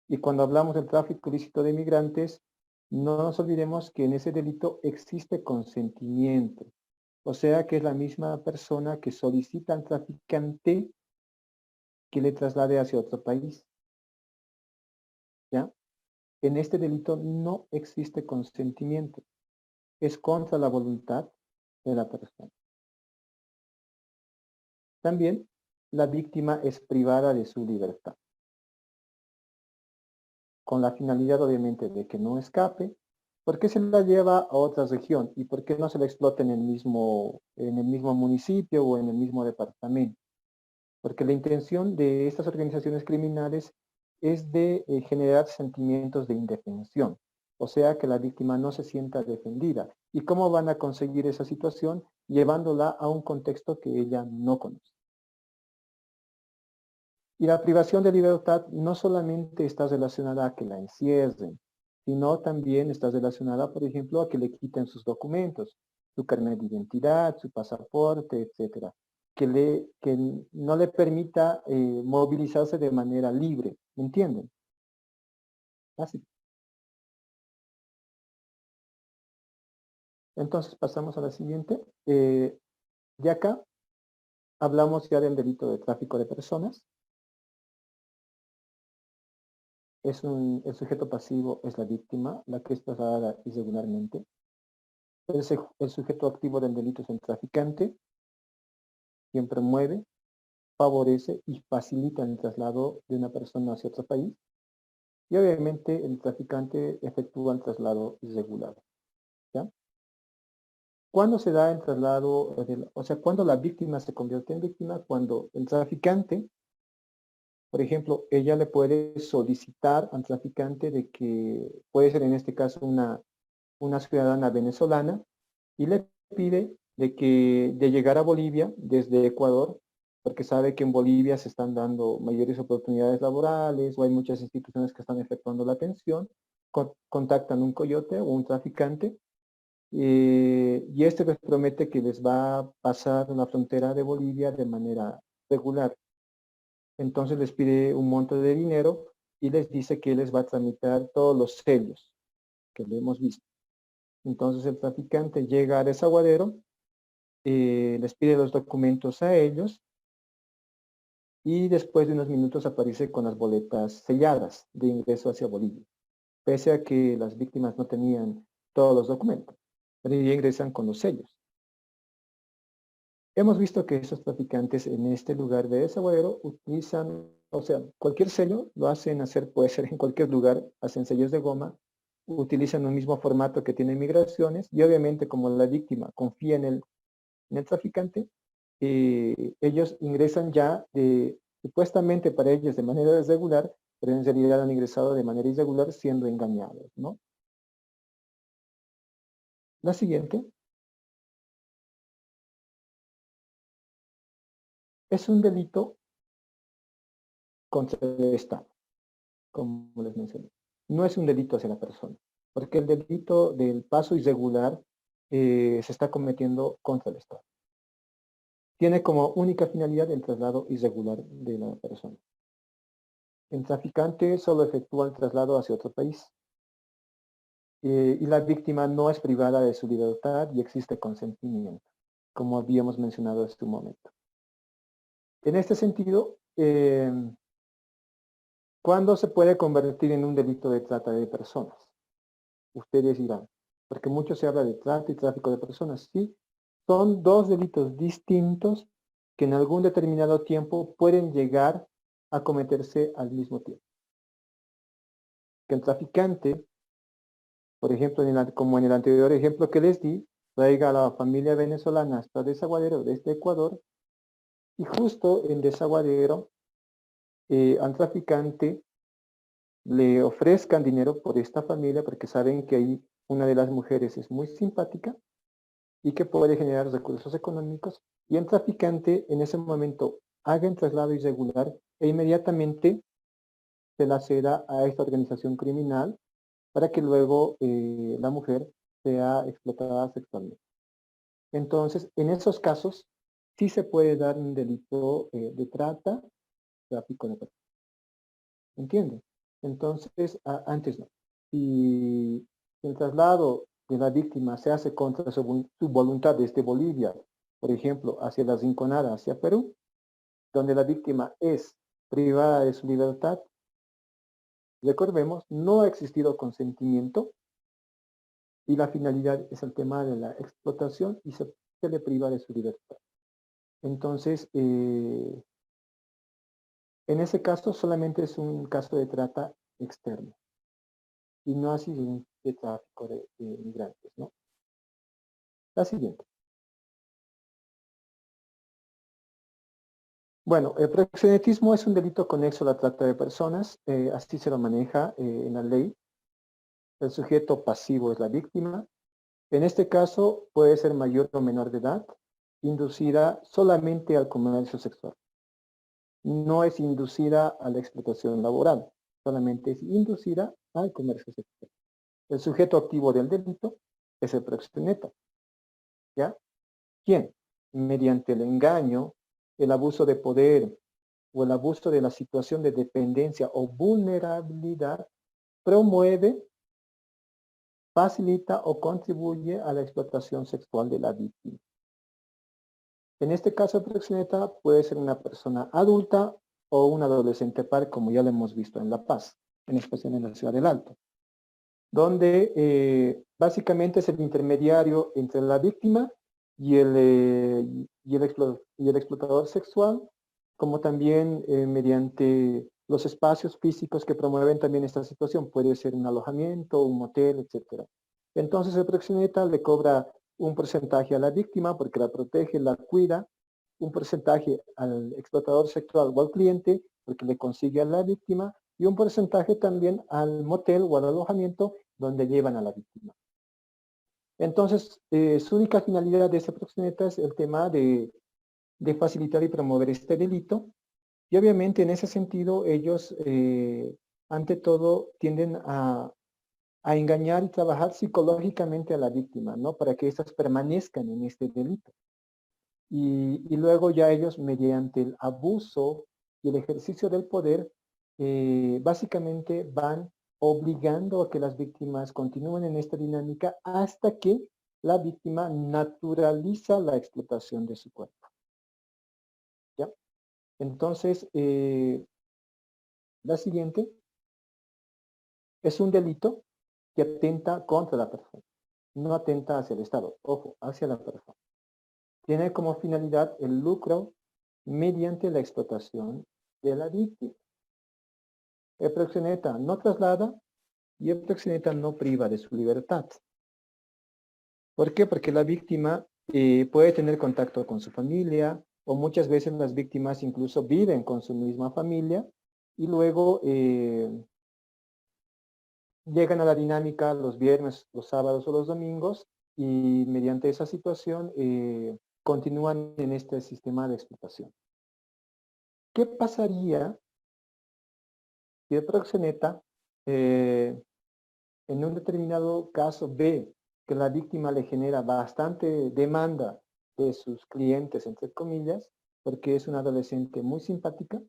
Y cuando hablamos del tráfico ilícito de migrantes, no nos olvidemos que en ese delito existe consentimiento. O sea que es la misma persona que solicita al traficante que le traslade hacia otro país. ¿Ya? En este delito no existe consentimiento. Es contra la voluntad de la persona. También la víctima es privada de su libertad, con la finalidad obviamente de que no escape. ¿Por qué se la lleva a otra región? ¿Y por qué no se la explota en el mismo municipio o en el mismo departamento? Porque la intención de estas organizaciones criminales es de generar sentimientos de indefensión. O sea, que la víctima no se sienta defendida. ¿Y cómo van a conseguir esa situación? Llevándola a un contexto que ella no conoce. Y la privación de libertad no solamente está relacionada a que la encierren, sino también está relacionada, por ejemplo, a que le quiten sus documentos, su carnet de identidad, su pasaporte, etcétera. Que no le permita movilizarse de manera libre, ¿me entienden? Así. Entonces pasamos a la siguiente. Y acá hablamos ya del delito de tráfico de personas. El sujeto pasivo es la víctima, la que es trasladada irregularmente. El sujeto activo del delito es el traficante, quien promueve, favorece y facilita el traslado de una persona hacia otro país. Y obviamente el traficante efectúa el traslado irregular. ¿Ya? ¿Cuándo se da el traslado? O sea, ¿cuándo la víctima se convierte en víctima? Cuando el traficante, por ejemplo, ella le puede solicitar al traficante de que, puede ser en este caso una ciudadana venezolana, y le pide de llegar a Bolivia desde Ecuador porque sabe que en Bolivia se están dando mayores oportunidades laborales o hay muchas instituciones que están efectuando la atención, contactan un coyote o un traficante y este les promete que les va a pasar la frontera de Bolivia de manera regular. Entonces les pide un monto de dinero y les dice que les va a tramitar todos los sellos que le hemos visto. Entonces el traficante llega al desaguadero, les pide los documentos a ellos y después de unos minutos aparece con las boletas selladas de ingreso hacia Bolivia, pese a que las víctimas no tenían todos los documentos, pero ya ingresan con los sellos. Hemos visto que esos traficantes en este lugar de desaguadero utilizan, o sea, cualquier sello lo hacen hacer, puede ser en cualquier lugar, hacen sellos de goma, utilizan un mismo formato que tiene migraciones y obviamente como la víctima confía en el traficante, ellos ingresan ya supuestamente para ellos de manera regular, pero en realidad han ingresado de manera irregular siendo engañados, ¿no? La siguiente. Es un delito contra el Estado, como les mencioné. No es un delito hacia la persona, porque el delito del paso irregular se está cometiendo contra el Estado. Tiene como única finalidad el traslado irregular de la persona. El traficante solo efectúa el traslado hacia otro país. Y la víctima no es privada de su libertad y existe consentimiento, como habíamos mencionado hace un momento. En este sentido, ¿cuándo se puede convertir en un delito de trata de personas? Ustedes dirán, porque mucho se habla de trata y tráfico de personas. Sí, son dos delitos distintos que en algún determinado tiempo pueden llegar a cometerse al mismo tiempo. Que el traficante, por ejemplo, como en el anterior ejemplo que les di, traiga a la familia venezolana hasta Desaguadero, desde Ecuador, y justo en Desaguadero al traficante le ofrezcan dinero por esta familia porque saben que ahí una de las mujeres es muy simpática y que puede generar recursos económicos y el traficante en ese momento haga el traslado irregular e inmediatamente se la ceda a esta organización criminal para que luego la mujer sea explotada sexualmente. Entonces, en esos casos, sí se puede dar un delito de trata, tráfico de personas. ¿Entienden? Entonces, antes no. Si el traslado de la víctima se hace contra su voluntad desde Bolivia, por ejemplo, hacia la Rinconada, hacia Perú, donde la víctima es privada de su libertad, recordemos, no ha existido consentimiento y la finalidad es el tema de la explotación y se le priva de su libertad. Entonces, en ese caso solamente es un caso de trata externa y no así de tráfico de migrantes, ¿no? La siguiente. Bueno, el proxenetismo es un delito conexo a la trata de personas, así se lo maneja en la ley. El sujeto pasivo es la víctima. En este caso puede ser mayor o menor de edad, inducida solamente al comercio sexual. No es inducida a la explotación laboral, solamente es inducida al comercio sexual. El sujeto activo del delito es el proxeneta. ¿Ya? ¿Quién? Mediante el engaño, el abuso de poder o el abuso de la situación de dependencia o vulnerabilidad, promueve, facilita o contribuye a la explotación sexual de la víctima. En este caso, el proxeneta puede ser una persona adulta o un adolescente par, como ya lo hemos visto en La Paz, en especial en la Ciudad del Alto, donde básicamente es el intermediario entre la víctima y el explotador sexual, como también mediante los espacios físicos que promueven también esta situación. Puede ser un alojamiento, un motel, etc. Entonces el proxeneta le cobra un porcentaje a la víctima porque la protege, la cuida, un porcentaje al explotador sexual o al cliente porque le consigue a la víctima y un porcentaje también al motel o al alojamiento donde llevan a la víctima. Entonces, su única finalidad de este proxeneta es el tema de de facilitar y promover este delito. Y obviamente en ese sentido ellos, ante todo, tienden a engañar y trabajar psicológicamente a la víctima, ¿no? Para que éstas permanezcan en este delito. Y luego ya ellos, mediante el abuso y el ejercicio del poder, básicamente van obligando a que las víctimas continúen en esta dinámica hasta que la víctima naturaliza la explotación de su cuerpo. ¿Ya? Entonces, la siguiente es un delito que atenta contra la persona. No atenta hacia el Estado, ojo, hacia la persona. Tiene como finalidad el lucro mediante la explotación de la víctima. El proxeneta no traslada y el proxeneta no priva de su libertad. ¿Por qué? Porque la víctima puede tener contacto con su familia, o muchas veces las víctimas incluso viven con su misma familia y luego llegan a la dinámica los viernes, los sábados o los domingos y mediante esa situación continúan en este sistema de explotación. ¿Qué pasaría si el proxeneta en un determinado caso ve que la víctima le genera bastante demanda de sus clientes, entre comillas, porque es una adolescente muy simpática?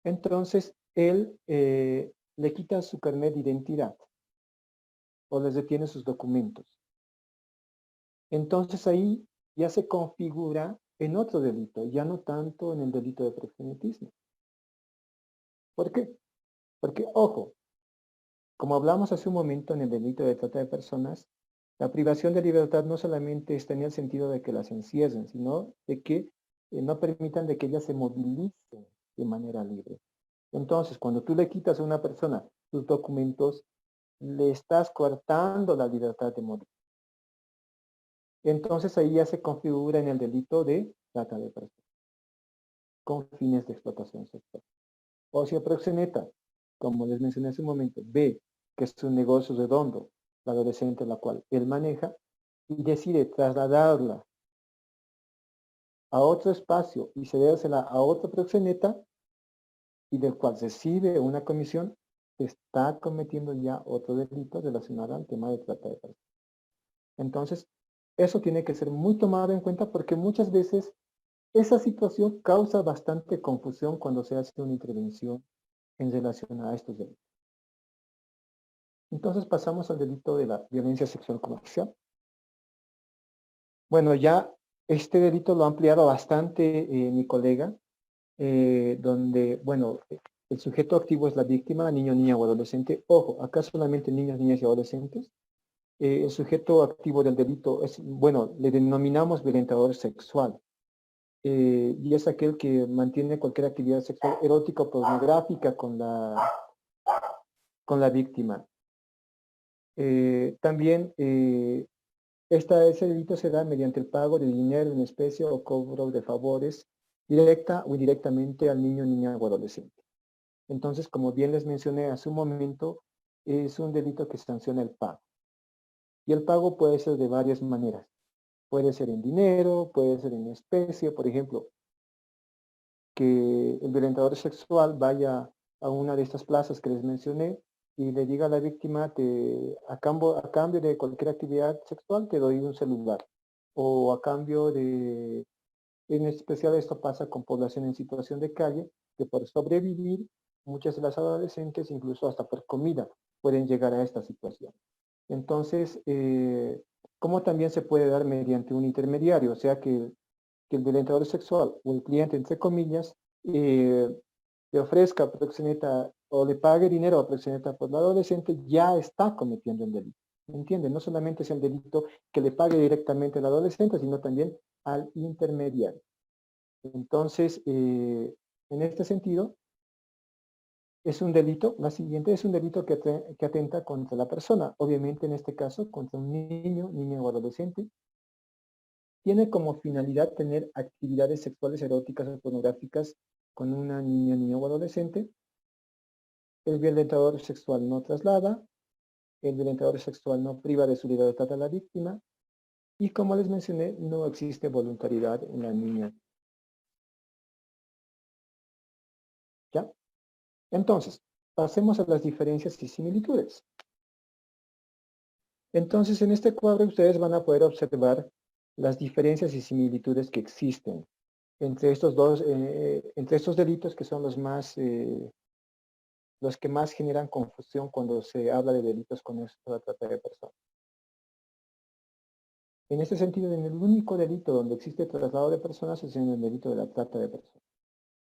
Entonces, él le quita su carnet de identidad o les detiene sus documentos. Entonces ahí ya se configura en otro delito, ya no tanto en el delito de proxenetismo. ¿Por qué? Porque, ojo, como hablamos hace un momento en el delito de trata de personas, la privación de libertad no solamente está en el sentido de que las encierren, sino de que no permitan de que ellas se movilicen de manera libre. Entonces, cuando tú le quitas a una persona sus documentos, le estás coartando la libertad de morir. Entonces ahí ya se configura en el delito de trata de personas, con fines de explotación sexual. O si el proxeneta, como les mencioné hace un momento, ve que es un negocio redondo, la adolescente la cual él maneja, y decide trasladarla a otro espacio y cedérsela a otro proxeneta, y del cual recibe una comisión, está cometiendo ya otro delito relacionado al tema de trata de personas. Entonces, eso tiene que ser muy tomado en cuenta porque muchas veces esa situación causa bastante confusión cuando se hace una intervención en relación a estos delitos. Entonces pasamos al delito de la violencia sexual comercial. Bueno, ya este delito lo ha ampliado bastante mi colega, donde, bueno, el sujeto activo es la víctima, niño, niña o adolescente. Ojo, acá solamente niños, niñas y adolescentes. El sujeto activo del delito es, bueno, le denominamos violentador sexual. Y es aquel que mantiene cualquier actividad sexual erótica o pornográfica con la víctima. También ese delito se da mediante el pago de dinero en especie o cobro de favores directa o indirectamente al niño, niña o adolescente. Entonces, como bien les mencioné hace un momento, es un delito que sanciona el pago. Y el pago puede ser de varias maneras. Puede ser en dinero, puede ser en especie, por ejemplo, que el violentador sexual vaya a una de estas plazas que les mencioné y le diga a la víctima, a cambio de cualquier actividad sexual te doy un celular. O a cambio de, en especial esto pasa con población en situación de calle, que por sobrevivir, muchas de las adolescentes, incluso hasta por comida, pueden llegar a esta situación. Entonces, ¿cómo también se puede dar mediante un intermediario? O sea, que el violentador sexual o el cliente, entre comillas, le ofrezca proxeneta o le pague dinero a proxeneta por la adolescente, ya está cometiendo el delito. ¿Me entienden? No solamente es el delito que le pague directamente al adolescente, sino también al intermediario. Entonces, en este sentido, es un delito, la siguiente es un delito que atenta contra la persona, obviamente en este caso contra un niño, niña o adolescente. Tiene como finalidad tener actividades sexuales eróticas o pornográficas con una niña, niño o adolescente. El violentador sexual no traslada, el violentador sexual no priva de su libertad a la víctima Y como les mencioné, no existe voluntariedad en la niña. ¿Ya? Entonces, pasemos a las diferencias y similitudes. Entonces, en este cuadro ustedes van a poder observar las diferencias y similitudes que existen entre estos entre estos delitos que son los que más generan confusión cuando se habla de delitos con la trata de personas. En este sentido, en el único delito donde existe traslado de personas es en el delito de la trata de personas.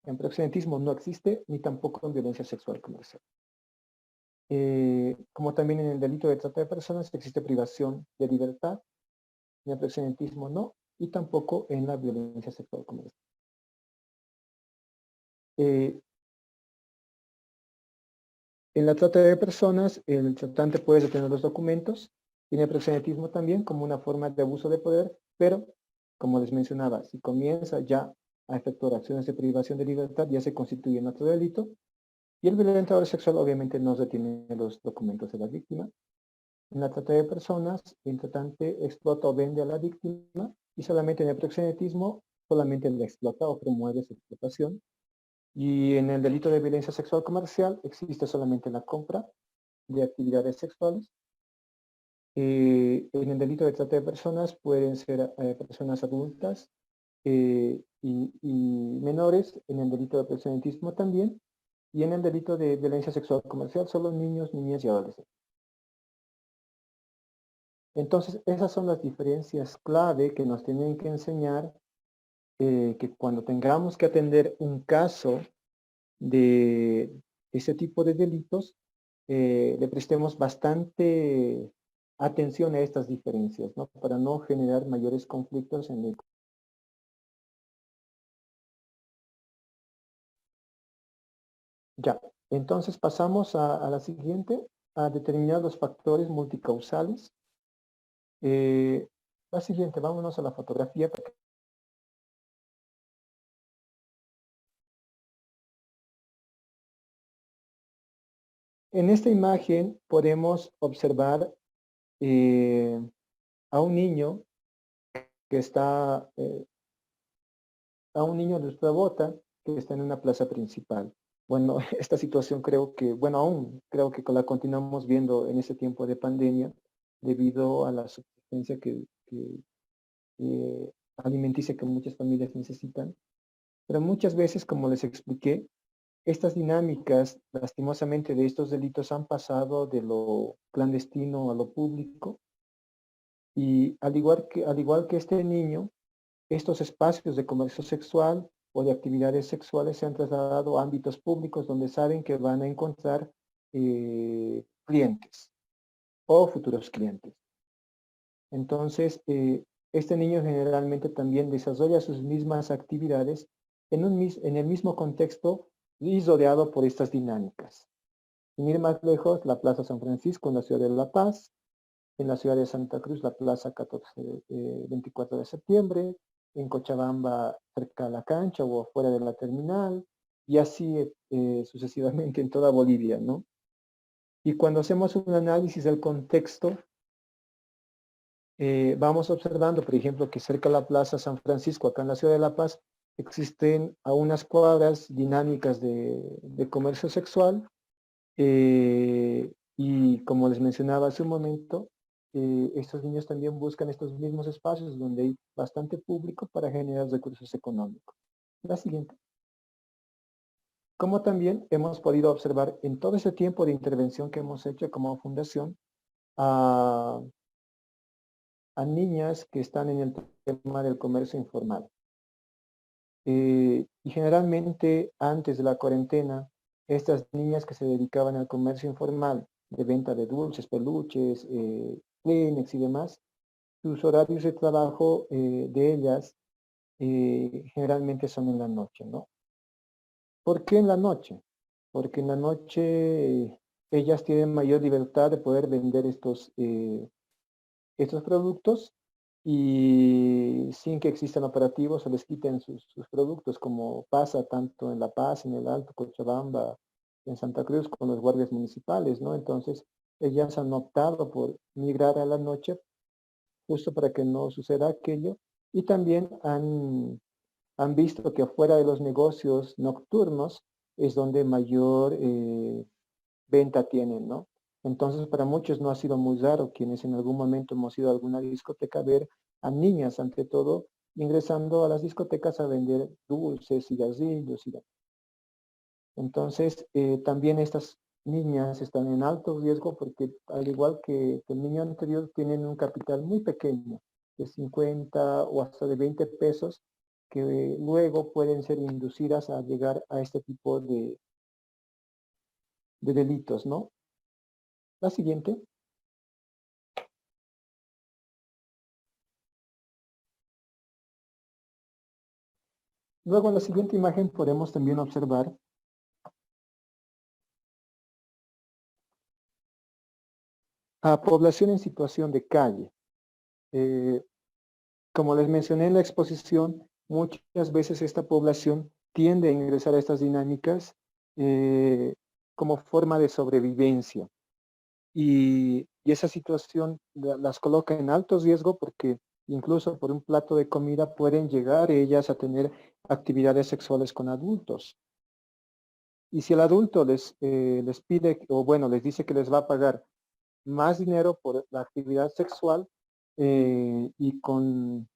En proxenetismo no existe, ni tampoco en violencia sexual comercial. Como también en el delito de trata de personas existe privación de libertad, en el proxenetismo no, y tampoco en la violencia sexual comercial. En la trata de personas, el tratante puede detener los documentos, y en el proxenetismo también como una forma de abuso de poder, pero, como les mencionaba, si comienza ya a efectuar acciones de privación de libertad, ya se constituye en otro delito, y el violentador sexual obviamente no detiene los documentos de la víctima. En la trata de personas, el tratante explota o vende a la víctima, y solamente en el proxenetismo, solamente la explota o promueve su explotación. Y en el delito de violencia sexual comercial existe solamente la compra de actividades sexuales. En el delito de trata de personas pueden ser personas adultas y menores, en el delito de proxenetismo también, y en el delito de violencia sexual comercial solo niños, niñas y adolescentes. Entonces, esas son las diferencias clave que nos tienen que enseñar que cuando tengamos que atender un caso de ese tipo de delitos, le prestemos bastante atención a estas diferencias, ¿no? Para no generar mayores conflictos en el... Ya, entonces pasamos a la siguiente, a determinar los factores multicausales. La siguiente, vámonos a la fotografía. En esta imagen podemos observar a un niño que está, a un niño de nuestra bota que está en una plaza principal. Bueno, esta situación creo que, bueno, aún creo que la continuamos viendo en ese tiempo de pandemia debido a la subsistencia alimenticia que muchas familias necesitan. Pero muchas veces, como les expliqué, estas dinámicas, lastimosamente, de estos delitos han pasado de lo clandestino a lo público. Y al igual que este niño, estos espacios de comercio sexual o de actividades sexuales se han trasladado a ámbitos públicos donde saben que van a encontrar clientes o futuros clientes. Entonces, este niño generalmente también desarrolla sus mismas actividades en el mismo contexto y rodeado por estas dinámicas. Sin ir más lejos, la Plaza San Francisco en la ciudad de La Paz, en la ciudad de Santa Cruz, la Plaza 24 de septiembre, en Cochabamba, cerca de la cancha o afuera de la terminal, y así sucesivamente en toda Bolivia, ¿no? Y cuando hacemos un análisis del contexto, vamos observando, por ejemplo, que cerca de la Plaza San Francisco, acá en la ciudad de La Paz, existen a unas cuadras dinámicas de comercio sexual, y como les mencionaba hace un momento, estos niños también buscan estos mismos espacios donde hay bastante público para generar recursos económicos. La siguiente. Como también hemos podido observar en todo ese tiempo de intervención que hemos hecho como fundación a niñas que están en el tema del comercio informal. Y generalmente antes de la cuarentena, estas niñas que se dedicaban al comercio informal de venta de dulces, peluches, Kleenex y demás, sus horarios de trabajo de ellas generalmente son en la noche, ¿no? ¿Por qué en la noche? Porque en la noche ellas tienen mayor libertad de poder vender estos productos y sin que existan operativos o les quiten sus productos, como pasa tanto en La Paz, en el Alto Cochabamba, en Santa Cruz con los guardias municipales, ¿no? Entonces, ellas han optado por migrar a la noche justo para que no suceda aquello. Y también han visto que afuera de los negocios nocturnos es donde mayor venta tienen, ¿no? Entonces, para muchos no ha sido muy raro, quienes en algún momento hemos ido a alguna discoteca, ver a niñas, ante todo, ingresando a las discotecas a vender dulces, cigarrillos y demás. Entonces, también estas niñas están en alto riesgo porque, al igual que el niño anterior, tienen un capital muy pequeño, de 50 o hasta de 20 pesos, que luego pueden ser inducidas a llegar a este tipo de delitos, ¿no? La siguiente. Luego, en la siguiente imagen podemos también observar a población en situación de calle. Como les mencioné en la exposición, muchas veces esta población tiende a ingresar a estas dinámicas como forma de sobrevivencia. Y esa situación las coloca en alto riesgo porque incluso por un plato de comida pueden llegar ellas a tener actividades sexuales con adultos. Y si el adulto les pide, o bueno, les dice que les va a pagar más dinero por la actividad sexual y con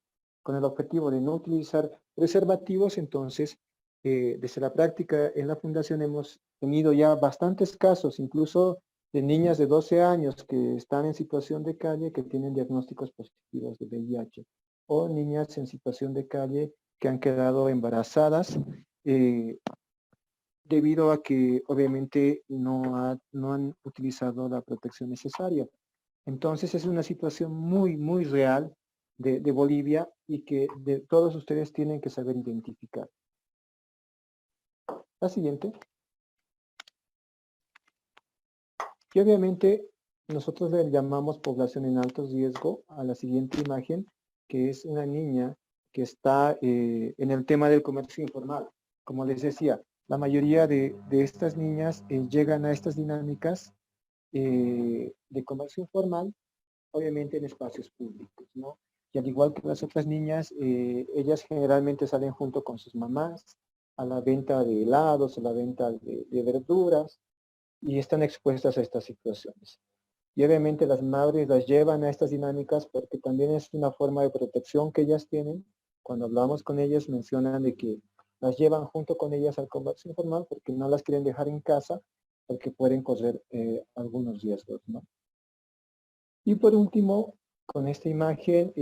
el objetivo de no utilizar preservativos, entonces desde la práctica en la fundación hemos tenido ya bastantes casos, incluso de niñas de 12 años que están en situación de calle que tienen diagnósticos positivos de VIH, o niñas en situación de calle que han quedado embarazadas debido a que obviamente no han utilizado la protección necesaria. Entonces es una situación muy, muy real de Bolivia y que todos ustedes tienen que saber identificar. La siguiente. Y obviamente nosotros le llamamos población en alto riesgo a la siguiente imagen, que es una niña que está en el tema del comercio informal. Como les decía, la mayoría de estas niñas llegan a estas dinámicas de comercio informal, obviamente en espacios públicos, ¿no? Y al igual que las otras niñas, ellas generalmente salen junto con sus mamás a la venta de helados, a la venta de verduras, y están expuestas a estas situaciones. Y obviamente las madres las llevan a estas dinámicas porque también es una forma de protección que ellas tienen. Cuando hablamos con ellas mencionan de que las llevan junto con ellas al comercio informal porque no las quieren dejar en casa porque pueden correr algunos riesgos, ¿no? Y por último, con esta imagen,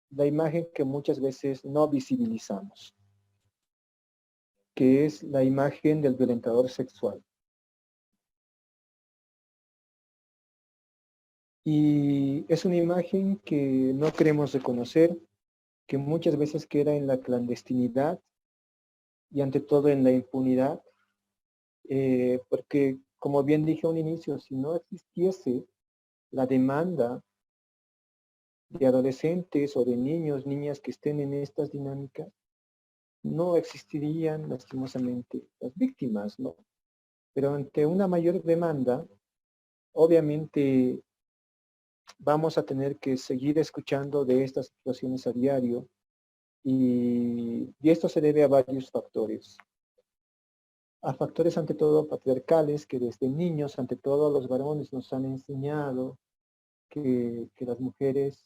la imagen que muchas veces no visibilizamos, que es la imagen del violentador sexual. Y es una imagen que no queremos reconocer, que muchas veces queda en la clandestinidad y ante todo en la impunidad, porque como bien dije a un inicio, si no existiese la demanda de adolescentes o de niños, niñas que estén en estas dinámicas, no existirían lastimosamente las víctimas, ¿no? Pero ante una mayor demanda, obviamente vamos a tener que seguir escuchando de estas situaciones a diario y esto se debe a varios factores. A factores ante todo patriarcales que desde niños, ante todo los varones nos han enseñado que las mujeres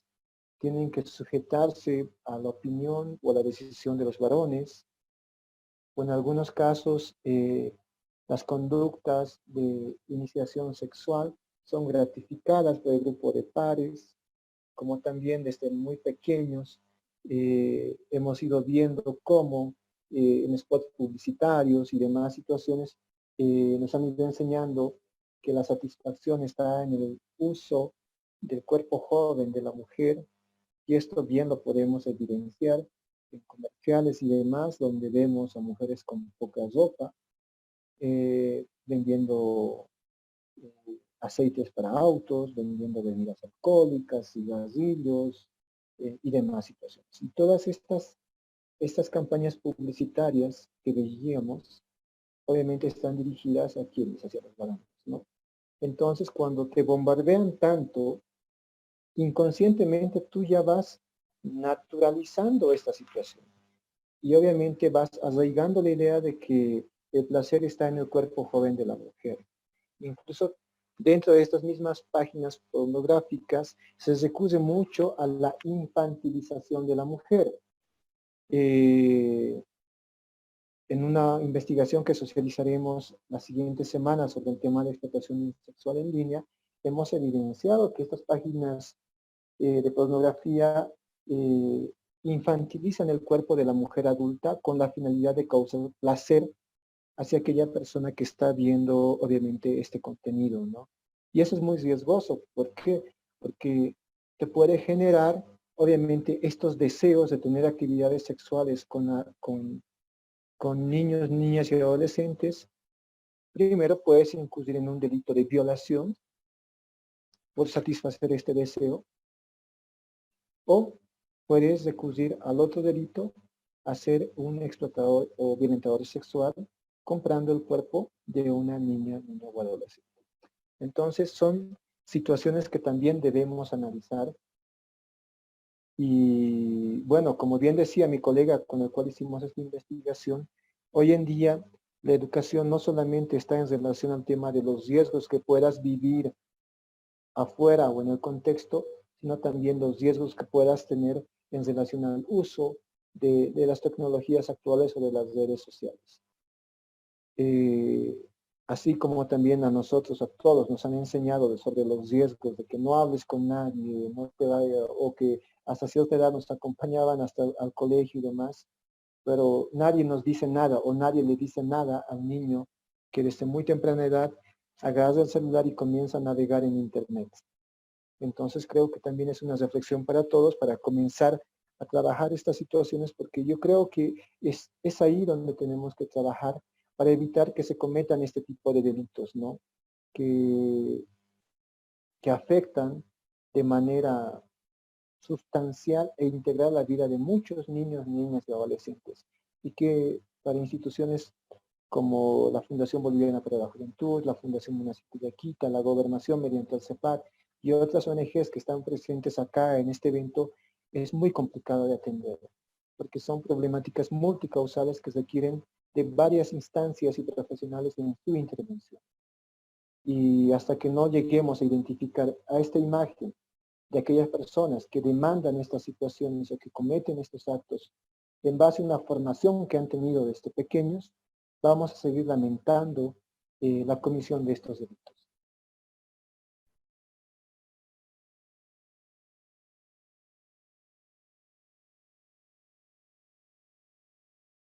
tienen que sujetarse a la opinión o a la decisión de los varones, o en algunos casos las conductas de iniciación sexual son gratificadas por el grupo de pares, como también desde muy pequeños hemos ido viendo cómo en spots publicitarios y demás situaciones nos han ido enseñando que la satisfacción está en el uso del cuerpo joven de la mujer, y esto bien lo podemos evidenciar en comerciales y demás, donde vemos a mujeres con poca ropa, vendiendo aceites para autos, vendiendo bebidas alcohólicas, cigarrillos y demás situaciones. Y todas estas campañas publicitarias que veíamos, obviamente están dirigidas a quienes, hacia los varones, ¿no? Entonces, cuando te bombardean tanto inconscientemente tú ya vas naturalizando esta situación. Y obviamente vas arraigando la idea de que el placer está en el cuerpo joven de la mujer. Incluso dentro de estas mismas páginas pornográficas se recurre mucho a la infantilización de la mujer. En una investigación que socializaremos la siguiente semana sobre el tema de explotación sexual en línea, hemos evidenciado que estas páginas de pornografía infantilizan el cuerpo de la mujer adulta con la finalidad de causar placer hacia aquella persona que está viendo obviamente este contenido, ¿no? Y eso es muy riesgoso. ¿Por qué? Porque te puede generar obviamente estos deseos de tener actividades sexuales con niños, niñas y adolescentes. Primero puedes incurrir en un delito de violación por satisfacer este deseo, o puedes recurrir al otro delito, a ser un explotador o violentador sexual comprando el cuerpo de una niña o adolescente. Entonces son situaciones que también debemos analizar. Y bueno, como bien decía mi colega con el cual hicimos esta investigación, hoy en día la educación no solamente está en relación al tema de los riesgos que puedas vivir afuera o en el contexto, sino también los riesgos que puedas tener en relación al uso de las tecnologías actuales o de las redes sociales. Así como también a nosotros, a todos, nos han enseñado sobre los riesgos de que no hables con nadie, no te vaya, o que hasta cierta edad nos acompañaban hasta al colegio y demás, pero nadie nos dice nada o nadie le dice nada al niño que desde muy temprana edad agarra el celular y comienza a navegar en internet. Entonces creo que también es una reflexión para todos, para comenzar a trabajar estas situaciones, porque yo creo que es ahí donde tenemos que trabajar para evitar que se cometan este tipo de delitos, ¿no? Que afectan de manera sustancial e integral la vida de muchos niños, niñas y adolescentes. Y que para instituciones como la Fundación Boliviana para la Juventud, la Fundación Municipal de Quita, la Gobernación mediante el CEPAC y otras ONGs que están presentes acá en este evento, es muy complicado de atender, porque son problemáticas multicausales que requieren de varias instancias y profesionales en su intervención. Y hasta que no lleguemos a identificar a esta imagen de aquellas personas que demandan estas situaciones o que cometen estos actos en base a una formación que han tenido desde pequeños, vamos a seguir lamentando la comisión de estos delitos.